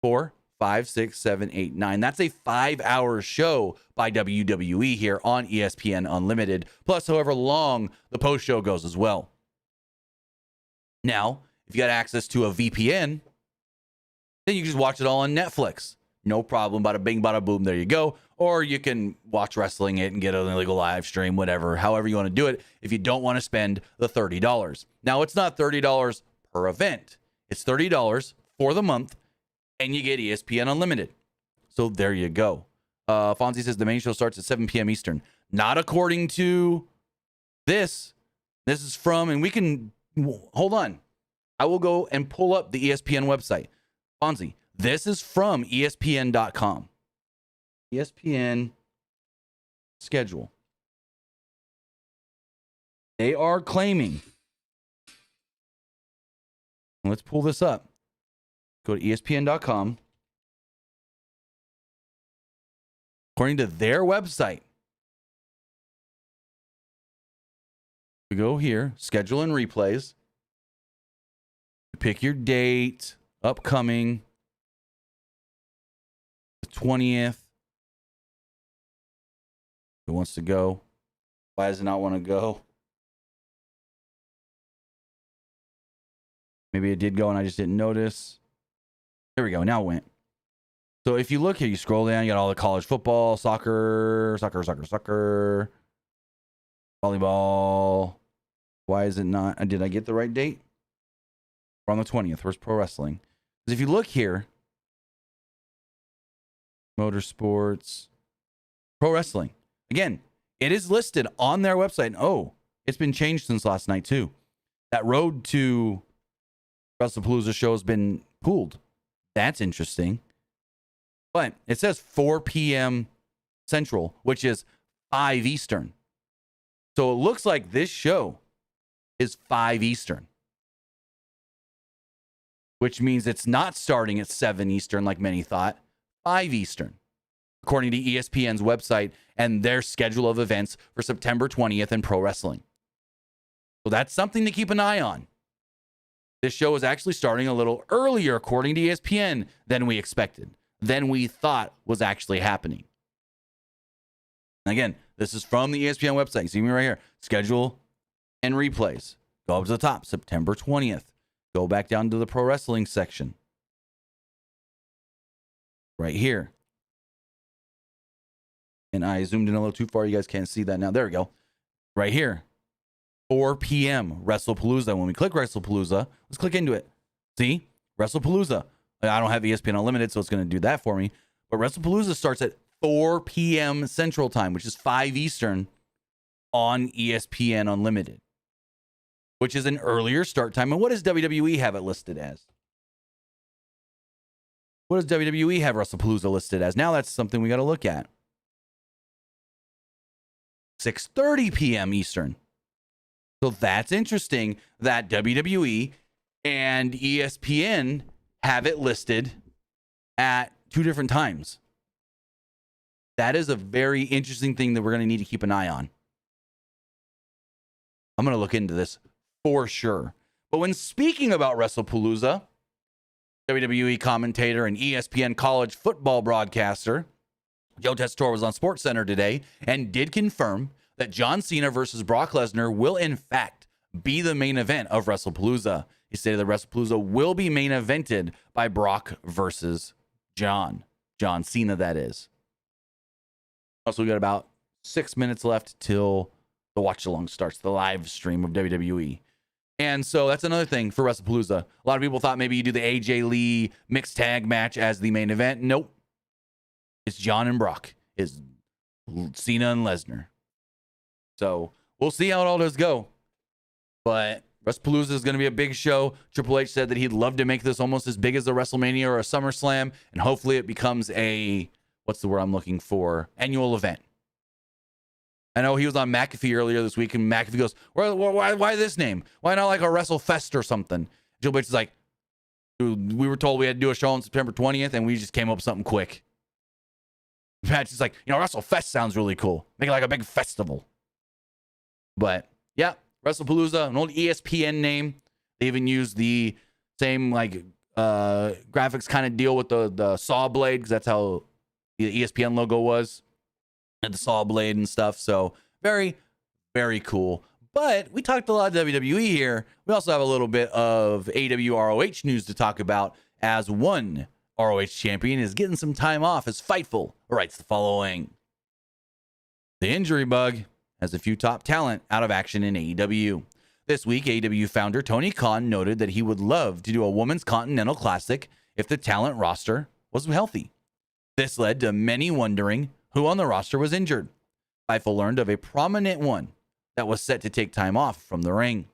Speaker 1: 4, 5, 6, 7, 8, 9. That's a 5-hour show by WWE here on ESPN Unlimited, plus however long the post-show goes as well. Now, if you got access to a VPN, then you can just watch it all on Netflix. No problem. Bada bing, bada boom. There you go. Or you can watch wrestling it and get an illegal live stream, whatever, however you want to do it, if you don't want to spend the $30. Now, it's not $30 per event. It's $30 for the month, and you get ESPN Unlimited. So there you go. Fonzie says the main show starts at 7 p.m. Eastern. Not according to this. This is from, and we can, hold on. I will go and pull up the ESPN website. Fonzie, this is from ESPN.com. ESPN schedule. They are claiming. Let's pull this up. Go to ESPN.com. According to their website, we go here, schedule and replays. Pick your date, upcoming, the 20th. Who wants to go? Why does it not want to go? Maybe it did go and I just didn't notice. There we go. Now it went. So if you look here, you scroll down, you got all the college football, soccer, volleyball, Why is it not? Did I get the right date? We're on the 20th. Where's Pro Wrestling? Because if you look here, Motorsports, Pro Wrestling. Again, it is listed on their website. Oh, it's been changed since last night, too. That road to Wrestlepalooza show has been pulled. That's interesting. But it says 4 p.m. Central, which is 5 Eastern. So it looks like this show is 5 Eastern, which means it's not starting at 7 Eastern like many thought, 5 Eastern, according to ESPN's website and their schedule of events for September 20th in pro wrestling. So that's something to keep an eye on. This show is actually starting a little earlier, according to ESPN, than we expected, than we thought was actually happening. Again, this is from the ESPN website. You see me right here. Schedule and replays. Go up to the top, September 20th. Go back down to the pro wrestling section. Right here. And I zoomed in a little too far. You guys can't see that now. There we go. Right here. 4 p.m. Wrestlepalooza. When we click Wrestlepalooza, let's click into it. See? Wrestlepalooza. I don't have ESPN Unlimited, so it's going to do that for me. But Wrestlepalooza starts at 4 p.m. Central Time, which is 5 Eastern on ESPN Unlimited, which is an earlier start time. And what does WWE have it listed as? What does WWE have Wrestlepalooza listed as? Now that's something we got to look at. 6:30 p.m. Eastern. So that's interesting that WWE and ESPN have it listed at 2 different times. That is a very interesting thing that we're going to need to keep an eye on. I'm going to look into this for sure. But when speaking about Wrestlepalooza, WWE commentator and ESPN college football broadcaster Joe Tessitore was on SportsCenter today and did confirm that John Cena versus Brock Lesnar will in fact be the main event of Wrestlepalooza. He stated that Wrestlepalooza will be main evented by Brock versus John Cena, that is. Also, we got about 6 minutes left till the watch along starts, the live stream of WWE. And so that's another thing for Wrestlepalooza. A lot of people thought maybe you do the AJ Lee mixed tag match as the main event. Nope. It's John and Brock. It's Cena and Lesnar. So we'll see how it all does go. But Wrestlepalooza is going to be a big show. Triple H said that he'd love to make this almost as big as a WrestleMania or a SummerSlam. And hopefully it becomes a, what's the word I'm looking for? Annual event. I know he was on McAfee earlier this week, and McAfee goes, why this name? Why not like a WrestleFest or something? Triple H is like, dude, we were told we had to do a show on September 20th, and we just came up with something quick. Pat's just like, WrestleFest sounds really cool. Make it like a big festival. But, yeah, Wrestlepalooza, an old ESPN name. They even used the same, graphics kind of deal with the saw blade, because that's how the ESPN logo was. And the saw blade and stuff. So, very, very cool. But we talked a lot of WWE here. We also have a little bit of AEW ROH news to talk about, as one ROH champion is getting some time off as Fightful writes the following. The injury bug has a few top talent out of action in AEW. This week, AEW founder Tony Khan noted that he would love to do a Women's Continental Classic if the talent roster was healthy. This led to many wondering who on the roster was injured. Fightful learned of a prominent one that was set to take time off from the ring.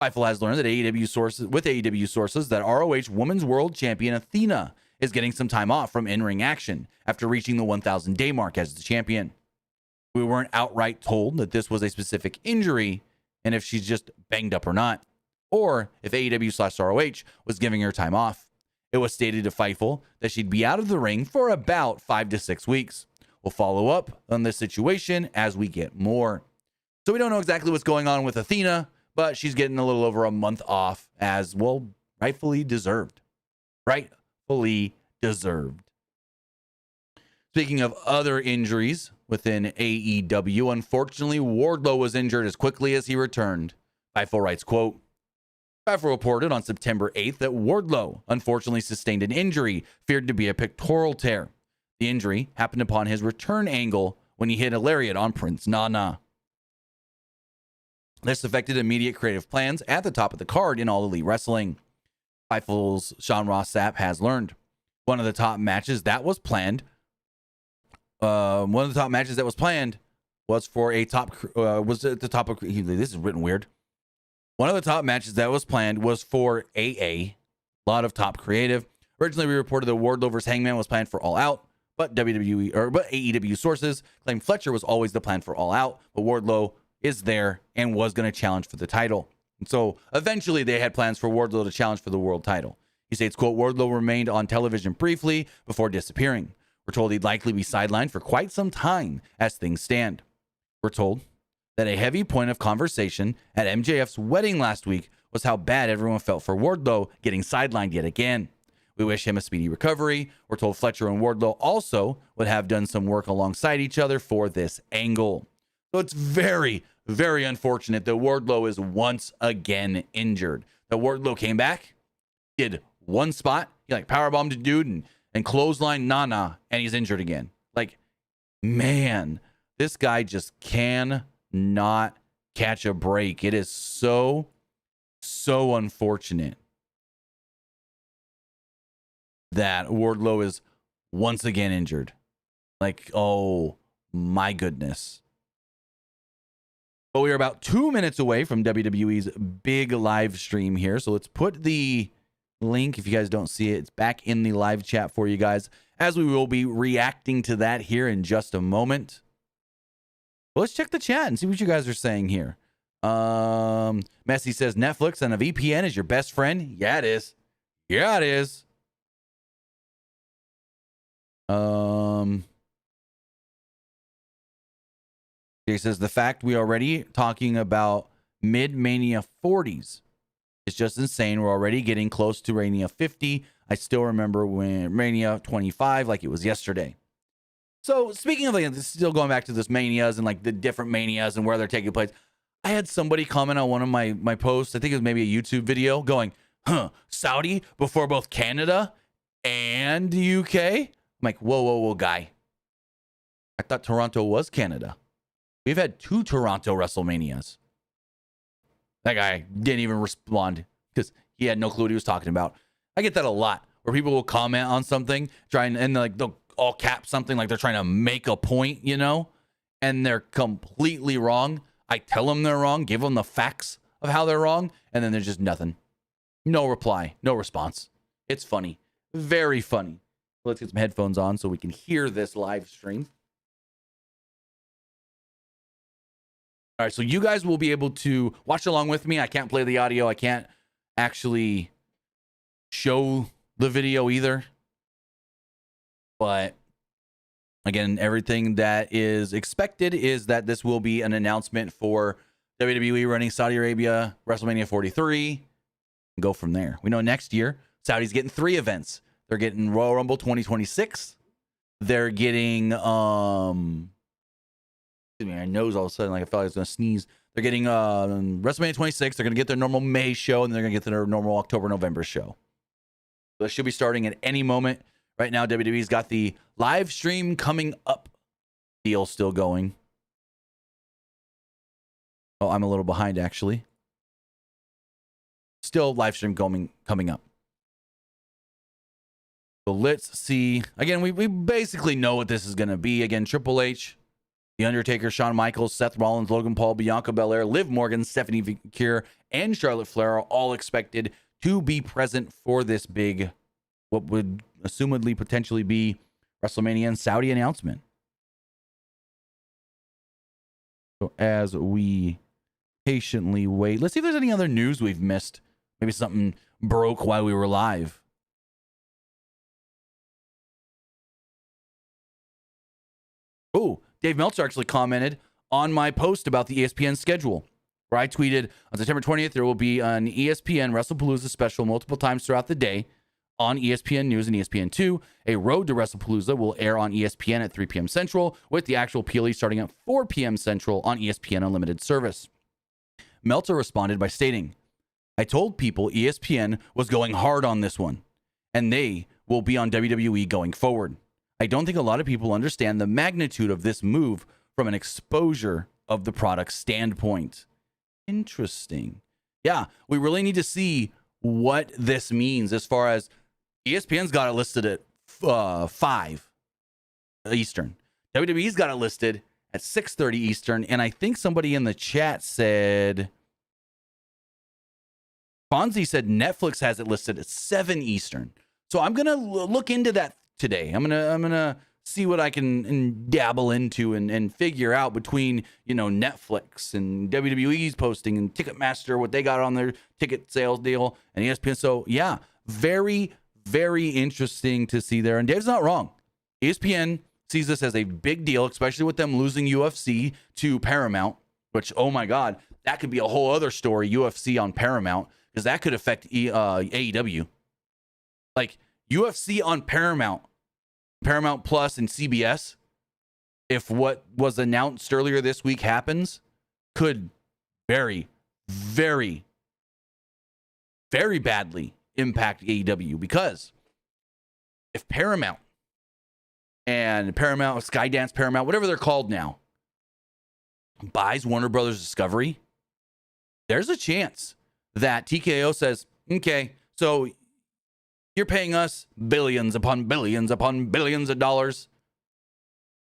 Speaker 1: Fightful has learned that AEW sources that ROH Women's World Champion Athena is getting some time off from in-ring action after reaching the 1,000-day mark as the champion. We weren't outright told that this was a specific injury and if she's just banged up or not, or if AEW/ROH was giving her time off. It was stated to Fightful that she'd be out of the ring for about 5 to 6 weeks. We'll follow up on this situation as we get more. So we don't know exactly what's going on with Athena, but she's getting a little over a month off, as well, rightfully deserved. Rightfully deserved. Speaking of other injuries within AEW, unfortunately, Wardlow was injured as quickly as he returned. Fightful writes, quote, Fightful reported on September 8th that Wardlow unfortunately sustained an injury feared to be a pectoral tear. The injury happened upon his return angle when he hit a lariat on Prince Nana. This affected immediate creative plans at the top of the card in All Elite Wrestling. Fightful's Sean Ross Sapp has learned. One of the top matches that was planned was for a top, was at the top of, this is written weird. One of the top matches that was planned was for AA, a lot of top creative. Originally, we reported that Wardlow vs. Hangman was planned for All Out, but AEW sources claim Fletcher was always the plan for All Out, but Wardlow is there and was going to challenge for the title. And so eventually they had plans for Wardlow to challenge for the world title. He states, quote, Wardlow remained on television briefly before disappearing. We're told he'd likely be sidelined for quite some time as things stand. We're told that a heavy point of conversation at MJF's wedding last week was how bad everyone felt for Wardlow getting sidelined yet again. We wish him a speedy recovery. We're told Fletcher and Wardlow also would have done some work alongside each other for this angle. So it's very, very unfortunate that Wardlow is once again injured. That Wardlow came back, did one spot, he like powerbombed a dude and clothesline Nana, and he's injured again. Like, man, this guy just cannot catch a break. It is so unfortunate that Wardlow is once again injured. Like, oh my goodness. But we are about 2 minutes away from WWE's big live stream here. So let's put the link, if you guys don't see it, it's back in the live chat for you guys, as we will be reacting to that here in just a moment. Well, let's check the chat and see what you guys are saying here. Messi says Netflix and a VPN is your best friend. Yeah, it is. Yeah, it is. He says the fact we already talking about mid-Mania 40s is just insane. We're already getting close to Mania 50. I still remember when Mania 25 like it was yesterday. So speaking of, like, still going back to this manias and like the different manias and where they're taking place, I had somebody comment on one of my posts. I think it was maybe a YouTube video going, Saudi before both Canada and the UK? I'm like, whoa, guy. I thought Toronto was Canada. We've had 2 Toronto WrestleManias. That guy didn't even respond because he had no clue what he was talking about. I get that a lot, where people will comment on something, and like they'll all cap something like they're trying to make a point, you know, and they're completely wrong. I tell them they're wrong, give them the facts of how they're wrong, and then there's just nothing. No reply, no response. It's funny. Very funny. Let's get some headphones on so we can hear this live stream. All right, so you guys will be able to watch along with me. I can't play the audio. I can't actually show the video either. But again, everything that is expected is that this will be an announcement for WWE running Saudi Arabia WrestleMania 43. And go from there. We know next year, Saudi's getting 3 events. They're getting Royal Rumble 2026. They're getting my nose all of a sudden, like I felt like I was going to sneeze. They're getting WrestleMania 26. They're going to get their normal May show, and they're going to get their normal October-November show. So it should be starting at any moment. Right now, WWE's got the live stream coming up deal still going. Oh, I'm a little behind, actually. Still live stream coming up. So let's see. Again, we basically know what this is going to be. Again, Triple H, The Undertaker, Shawn Michaels, Seth Rollins, Logan Paul, Bianca Belair, Liv Morgan, Stephanie Vicure, and Charlotte Flair are all expected to be present for this big, what would assumedly potentially be WrestleMania and Saudi announcement. So as we patiently wait, let's see if there's any other news we've missed. Maybe something broke while we were live. Oh, Dave Meltzer actually commented on my post about the ESPN schedule, where I tweeted on September 20th, there will be an ESPN Wrestlepalooza special multiple times throughout the day on ESPN News and ESPN2. A Road to Wrestlepalooza will air on ESPN at 3 p.m. Central, with the actual PLE starting at 4 p.m. Central on ESPN Unlimited service. Meltzer responded by stating, I told people ESPN was going hard on this one, and they will be on WWE going forward. I don't think a lot of people understand the magnitude of this move from an exposure of the product standpoint. Interesting. Yeah, we really need to see what this means as far as ESPN's got it listed at 5 Eastern. WWE's got it listed at 6:30 Eastern, and I think somebody in the chat said, Fonzie said Netflix has it listed at 7 Eastern. So I'm gonna look into that today. I'm gonna see what I can dabble into and figure out between Netflix and WWE's posting and Ticketmaster, what they got on their ticket sales deal, and ESPN. So yeah, very, very interesting to see there. And Dave's not wrong. ESPN sees this as a big deal, especially with them losing UFC to Paramount, which, oh my God, that could be a whole other story, UFC on Paramount, because that could affect AEW. Like UFC on Paramount Plus and CBS, if what was announced earlier this week happens, could very, very, very badly impact AEW, because if Paramount and Skydance Paramount, whatever they're called now, buys Warner Brothers Discovery, there's a chance that TKO says, okay, so you're paying us billions upon billions upon billions of dollars.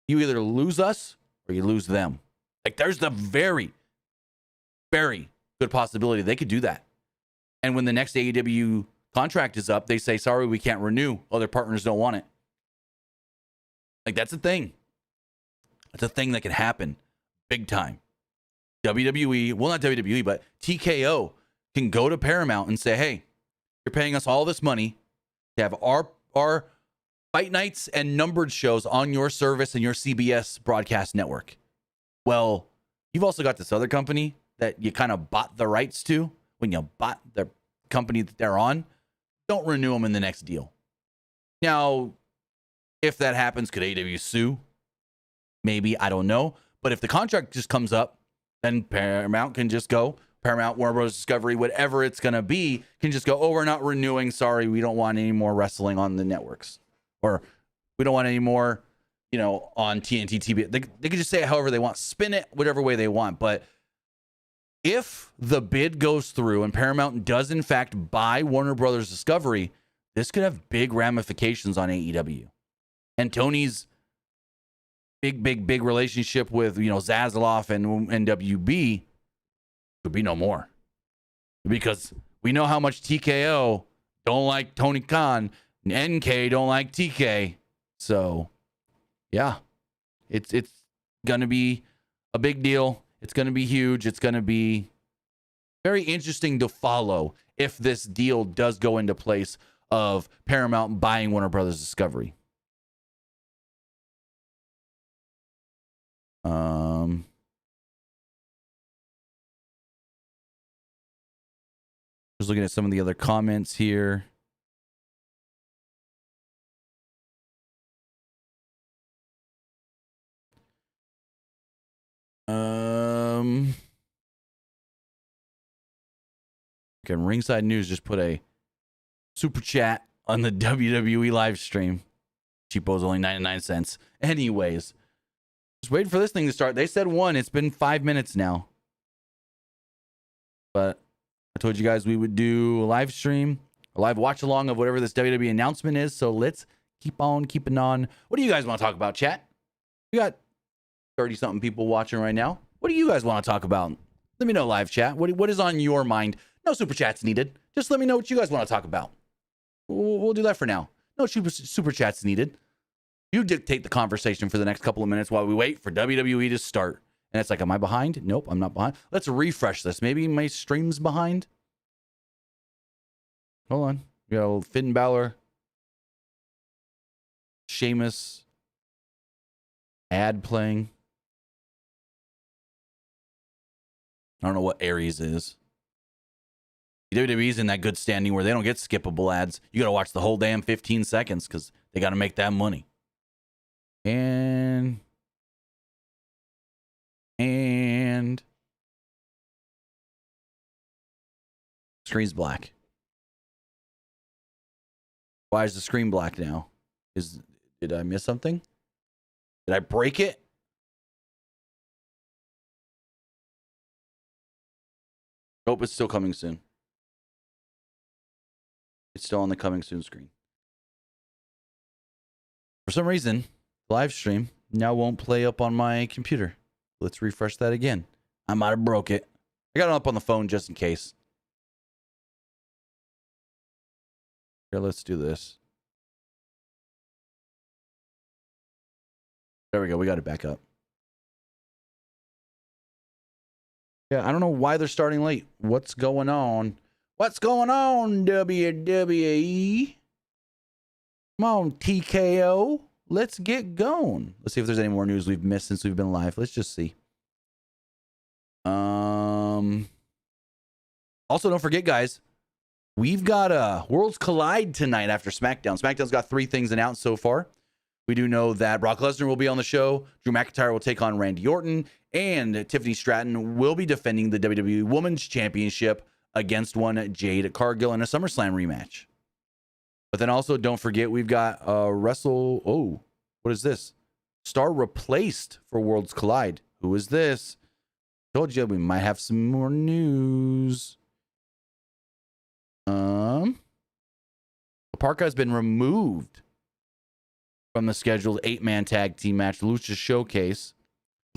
Speaker 1: You either lose us or you lose them. Like, there's the very, very good possibility they could do that. And when the next AEW contract is up, they say, sorry, we can't renew. Other partners don't want it. Like, that's a thing. That's a thing that can happen big time. WWE, well, not WWE, but TKO can go to Paramount and say, hey, you're paying us all this money to have our fight nights and numbered shows on your service and your CBS broadcast network. Well, you've also got this other company that you kind of bought the rights to when you bought the company that they're on. Don't renew them in the next deal. Now, if that happens, could AEW sue? Maybe, I don't know. But if the contract just comes up, then Paramount can just go. Paramount, Warner Bros. Discovery, whatever it's going to be, can just go, oh, we're not renewing. Sorry, we don't want any more wrestling on the networks. Or we don't want any more, on TNT TV. They can just say it however they want. Spin it whatever way they want. But if the bid goes through and Paramount does, in fact, buy Warner Bros. Discovery, this could have big ramifications on AEW. And Tony's big relationship with, Zaslav and WB could be no more, because we know how much TKO don't like Tony Khan and NK don't like TK. So yeah, it's going to be a big deal. It's going to be huge. It's going to be very interesting to follow if this deal does go into place of Paramount buying Warner Brothers Discovery. Just looking at some of the other comments here. Okay, Ringside News just put a super chat on the WWE live stream. Cheapo's only 99 cents. Anyways, just waiting for this thing to start. They said 1. It's been 5 minutes now. But I told you guys we would do a live stream, a live watch along of whatever this WWE announcement is. So let's keep on keeping on. What do you guys want to talk about, chat? We got 30-something people watching right now. What do you guys want to talk about? Let me know, live chat. What is on your mind? No super chats needed. Just let me know what you guys want to talk about. We'll do that for now. No super chats needed. You dictate the conversation for the next couple of minutes while we wait for WWE to start. And it's like, am I behind? Nope, I'm not behind. Let's refresh this. Maybe my stream's behind. Hold on. We got Finn Balor, Sheamus ad playing. I don't know what Aries is. WWE's in that good standing where they don't get skippable ads. You got to watch the whole damn 15 seconds because they got to make that money. And screen's black. Why is the screen black now? Did I miss something? Did I break it? Nope, it's still coming soon. It's still on the coming soon screen. For some reason, the live stream now won't play up on my computer. Let's refresh that again. I might have broke it. I got it up on the phone just in case. Here, let's do this. There we go. We got it back up. Yeah, I don't know why they're starting late. What's going on? What's going on, WWE? Come on, TKO. Let's get going. Let's see if there's any more news we've missed since we've been live. Let's just see. Also, don't forget, guys, we've got Worlds Collide tonight after SmackDown. SmackDown's got 3 things announced so far. We do know that Brock Lesnar will be on the show. Drew McIntyre will take on Randy Orton. And Tiffany Stratton will be defending the WWE Women's Championship against one Jade Cargill in a SummerSlam rematch. But then also, don't forget, we've got what is this? Star replaced for Worlds Collide. Who is this? Told you we might have some more news. Parka has been removed from the scheduled 8-man tag team match Lucha Showcase.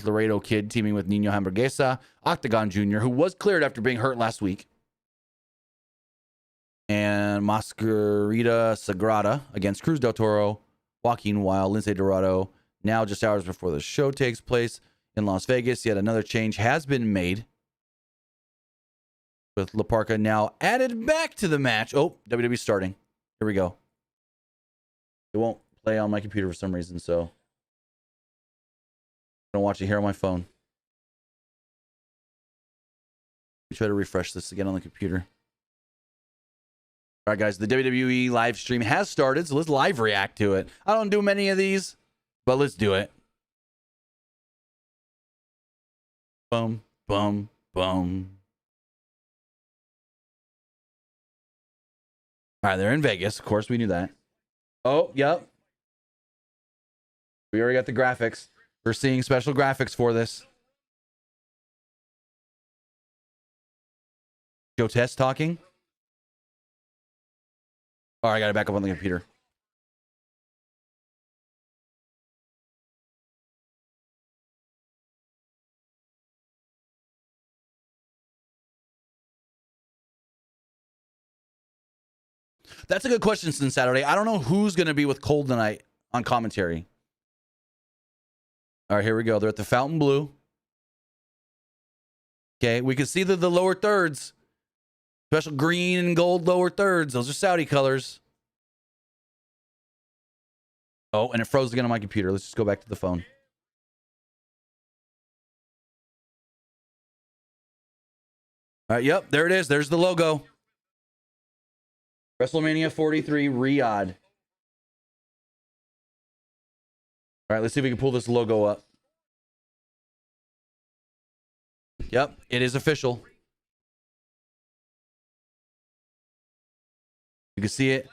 Speaker 1: Laredo Kid teaming with Nino Hamburguesa, Octagon Jr., who was cleared after being hurt last week, and Mascarita Sagrada against Cruz del Toro, Joaquin Wild, Lince Dorado. Now, just hours before the show takes place in Las Vegas, yet another change has been made, with La Parka now added back to the match. Oh, WWE starting. Here we go. It won't play on my computer for some reason, so I'm going to watch it here on my phone. Let me try to refresh this again on the computer. All right, guys, the WWE live stream has started, so let's live react to it. I don't do many of these, but let's do it. Boom, boom, boom. All right, they're in Vegas. Of course, we knew that. Oh, yep. We already got the graphics. We're seeing special graphics for this. Joe Test talking. All right, I got it back up on the computer. That's a good question since Saturday. I don't know who's going to be with Cole tonight on commentary. All right, here we go. They're at the Fountain Blue. Okay, we can see the lower thirds. Special green and gold lower thirds. Those are Saudi colors. Oh, and it froze again on my computer. Let's just go back to the phone. All right, yep, there it is. There's the logo. WrestleMania 43, Riyadh. All right, let's see if we can pull this logo up. Yep, it is official. You can see it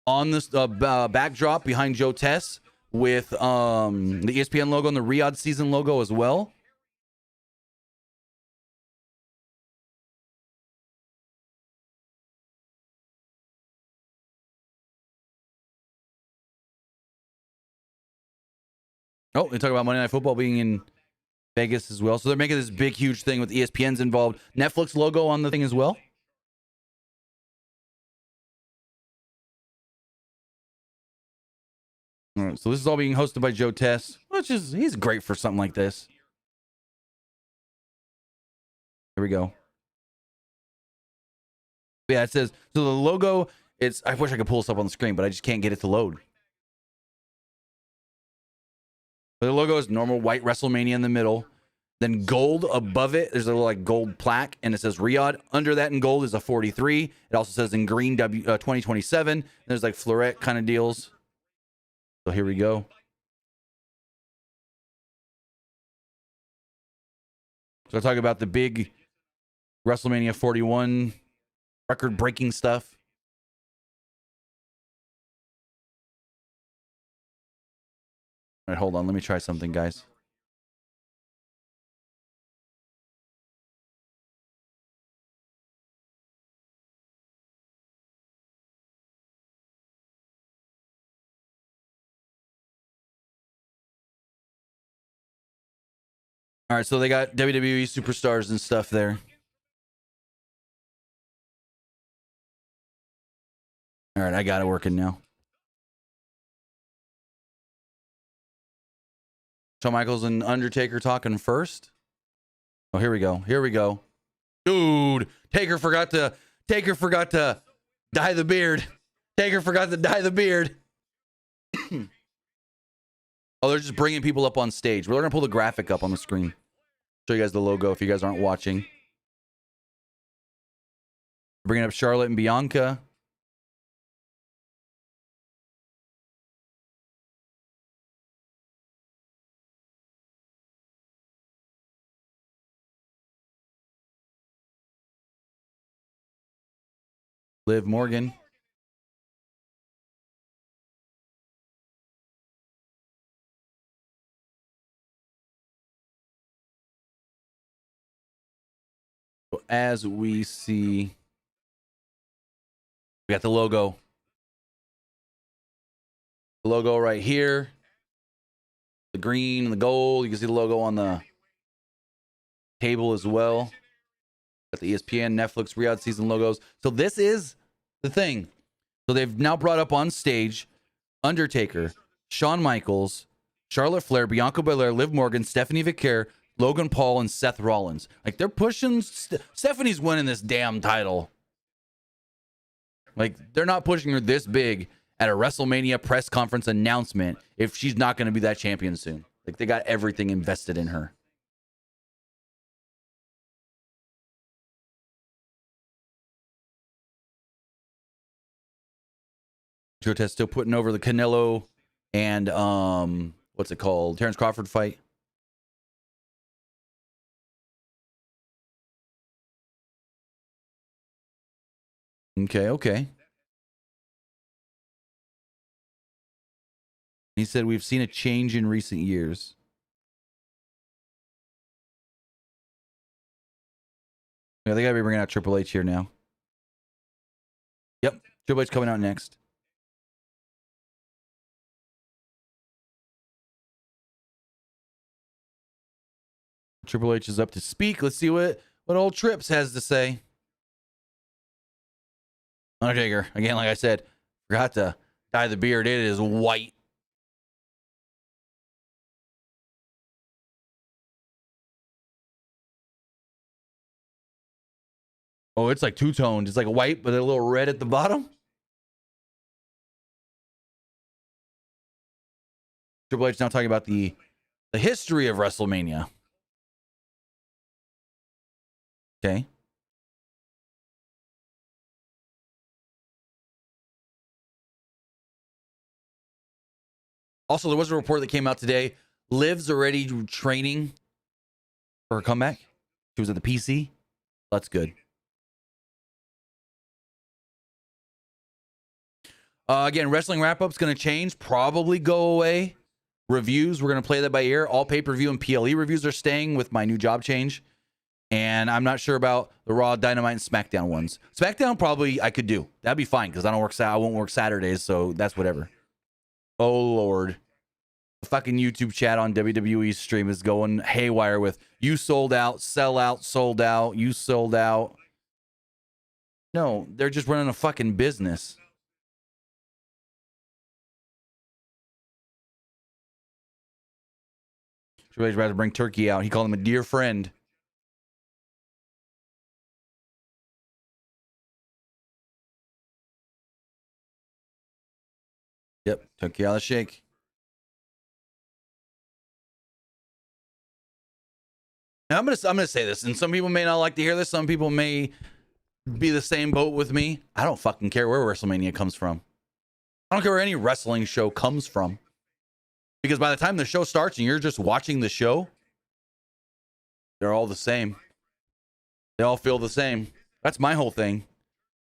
Speaker 1: on this backdrop behind Joe Tess with the ESPN logo and the Riyadh season logo as well. Oh, they talk about Monday Night Football being in Vegas as well. So they're making this big, huge thing with ESPN's involved. Netflix logo on the thing as well. All right, so this is all being hosted by Joe Tess, which is, he's great for something like this. Here we go. Yeah, it says, so the logo, I wish I could pull this up on the screen, but I just can't get it to load. The logo is normal white WrestleMania in the middle. Then gold above it, there's a little like gold plaque, and it says Riyadh. Under that in gold is a 43. It also says in green 2027. There's like floret kind of deals. So here we go. So I talk about the big WrestleMania 41 record-breaking stuff. All right, hold on. Let me try something, guys. All right, so they got WWE superstars and stuff there. All right, I got it working now. Shawn Michaels and Undertaker talking first. Oh, here we go. Here we go. Dude, Taker forgot to dye the beard. Taker forgot to dye the beard. Oh, they're just bringing people up on stage. We're going to pull the graphic up on the screen. Show you guys the logo if you guys aren't watching. Bringing up Charlotte and Bianca. Liv Morgan. So as we see, we got the logo. The logo right here. The green and the gold. You can see the logo on the table as well. Got the ESPN, Netflix, Riyadh season logos. So this is the thing. So they've now brought up on stage Undertaker, Shawn Michaels, Charlotte Flair, Bianca Belair, Liv Morgan, Stephanie Vicaire, Logan Paul, and Seth Rollins. Like, they're pushing. Stephanie's winning this damn title. Like, they're not pushing her this big at a WrestleMania press conference announcement if she's not going to be that champion soon. Like, they got everything invested in her. Joe Test still putting over the Canelo and what's it called? Terrence Crawford fight. Okay. He said we've seen a change in recent years. Yeah, they gotta be bringing out Triple H here now. Yep, Triple H coming out next. Triple H is up to speak. Let's see what old Trips has to say. Undertaker, again, like I said, forgot to dye the beard. It is white. Oh, it's like two-toned. It's like white, but a little red at the bottom. Triple H now talking about the history of WrestleMania. Okay. Also, there was a report that came out today. Liv's already training for her comeback. She was at the PC. That's good. Again, wrestling wrap-up's going to change. Probably go away. Reviews, we're going to play that by ear. All pay-per-view and PLE reviews are staying with my new job change. And I'm not sure about the Raw, Dynamite, and SmackDown ones. SmackDown probably I could do. That'd be fine because I won't work Saturdays, so that's whatever. Oh, Lord. The fucking YouTube chat on WWE's stream is going haywire with you sold out, sell out, sold out, you sold out. No, they're just running a fucking business. Triple H about to bring Turkey out. He called him a dear friend. Yep, Turkey out of the shake. Now I'm gonna say this, and some people may not like to hear this. Some people may be the same boat with me. I don't fucking care where WrestleMania comes from. I don't care where any wrestling show comes from. Because by the time the show starts and you're just watching the show, they're all the same. They all feel the same. That's my whole thing.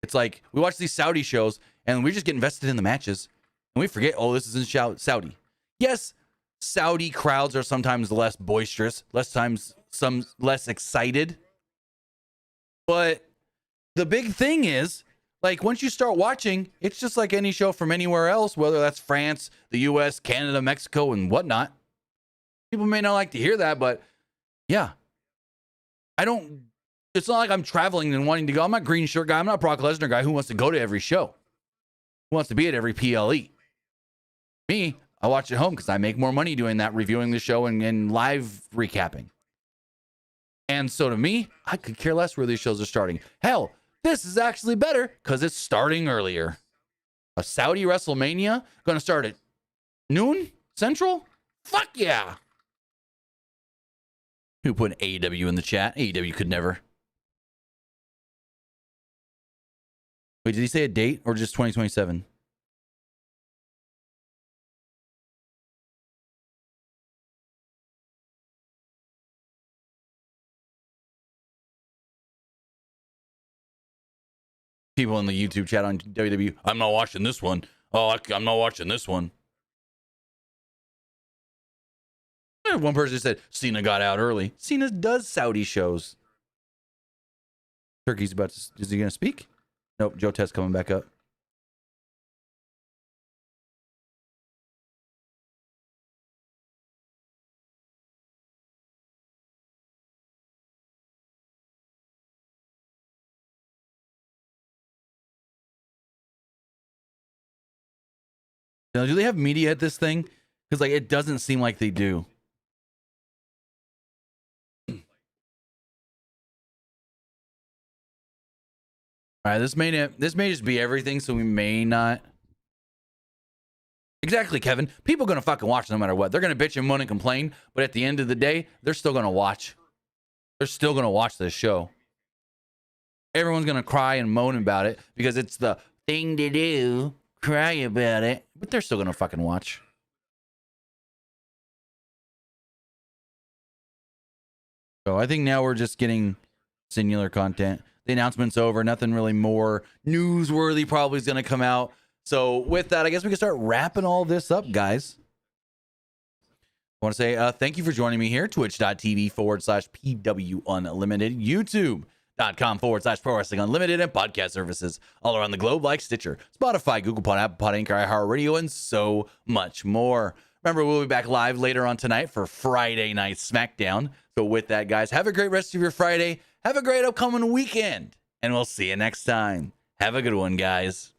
Speaker 1: It's like we watch these Saudi shows and we just get invested in the matches. And we forget, oh, this is in Saudi. Yes, Saudi crowds are sometimes less boisterous, some less excited. But the big thing is, like, once you start watching, it's just like any show from anywhere else, whether that's France, the US, Canada, Mexico, and whatnot. People may not like to hear that, but Yeah. It's not like I'm traveling and wanting to go. I'm not green shirt guy. I'm not Brock Lesnar guy who wants to go to every show, who wants to be at every PLE. Me, I watch at home because I make more money doing that, reviewing the show and live recapping. And so to me, I could care less where these shows are starting. Hell, this is actually better because it's starting earlier. A Saudi WrestleMania going to start at noon Central? Fuck yeah. Who put AEW in the chat? AEW could never. Wait, did he say a date or just 2027? People in the YouTube chat on WWE, I'm not watching this one. Oh, I'm not watching this one. One person said Cena got out early. Cena does Saudi shows. Turkey's about to, is he going to speak? Nope, Joe Test coming back up. Now, do they have media at this thing? Because like it doesn't seem like they do. All right, this may just be everything, so we may not. Exactly, Kevin. People are gonna fucking watch no matter what. They're gonna bitch and moan and complain, but at the end of the day, they're still gonna watch. They're still gonna watch this show. Everyone's gonna cry and moan about it because it's the thing to do. Cry about it, but they're still gonna fucking watch. So I think now we're just getting singular content. The announcement's over. Nothing really more newsworthy probably is going to come out. So with that, I guess we can start wrapping all this up, guys. I want to say thank you for joining me here. Twitch.tv/PW Unlimited. YouTube.com/Pro Wrestling Unlimited. And podcast services all around the globe like Stitcher, Spotify, Google Pod, Apple Pod, Anchor, iHeartRadio, and so much more. Remember, we'll be back live later on tonight for Friday Night SmackDown. So with that, guys, have a great rest of your Friday. Have a great upcoming weekend. And we'll see you next time. Have a good one, guys.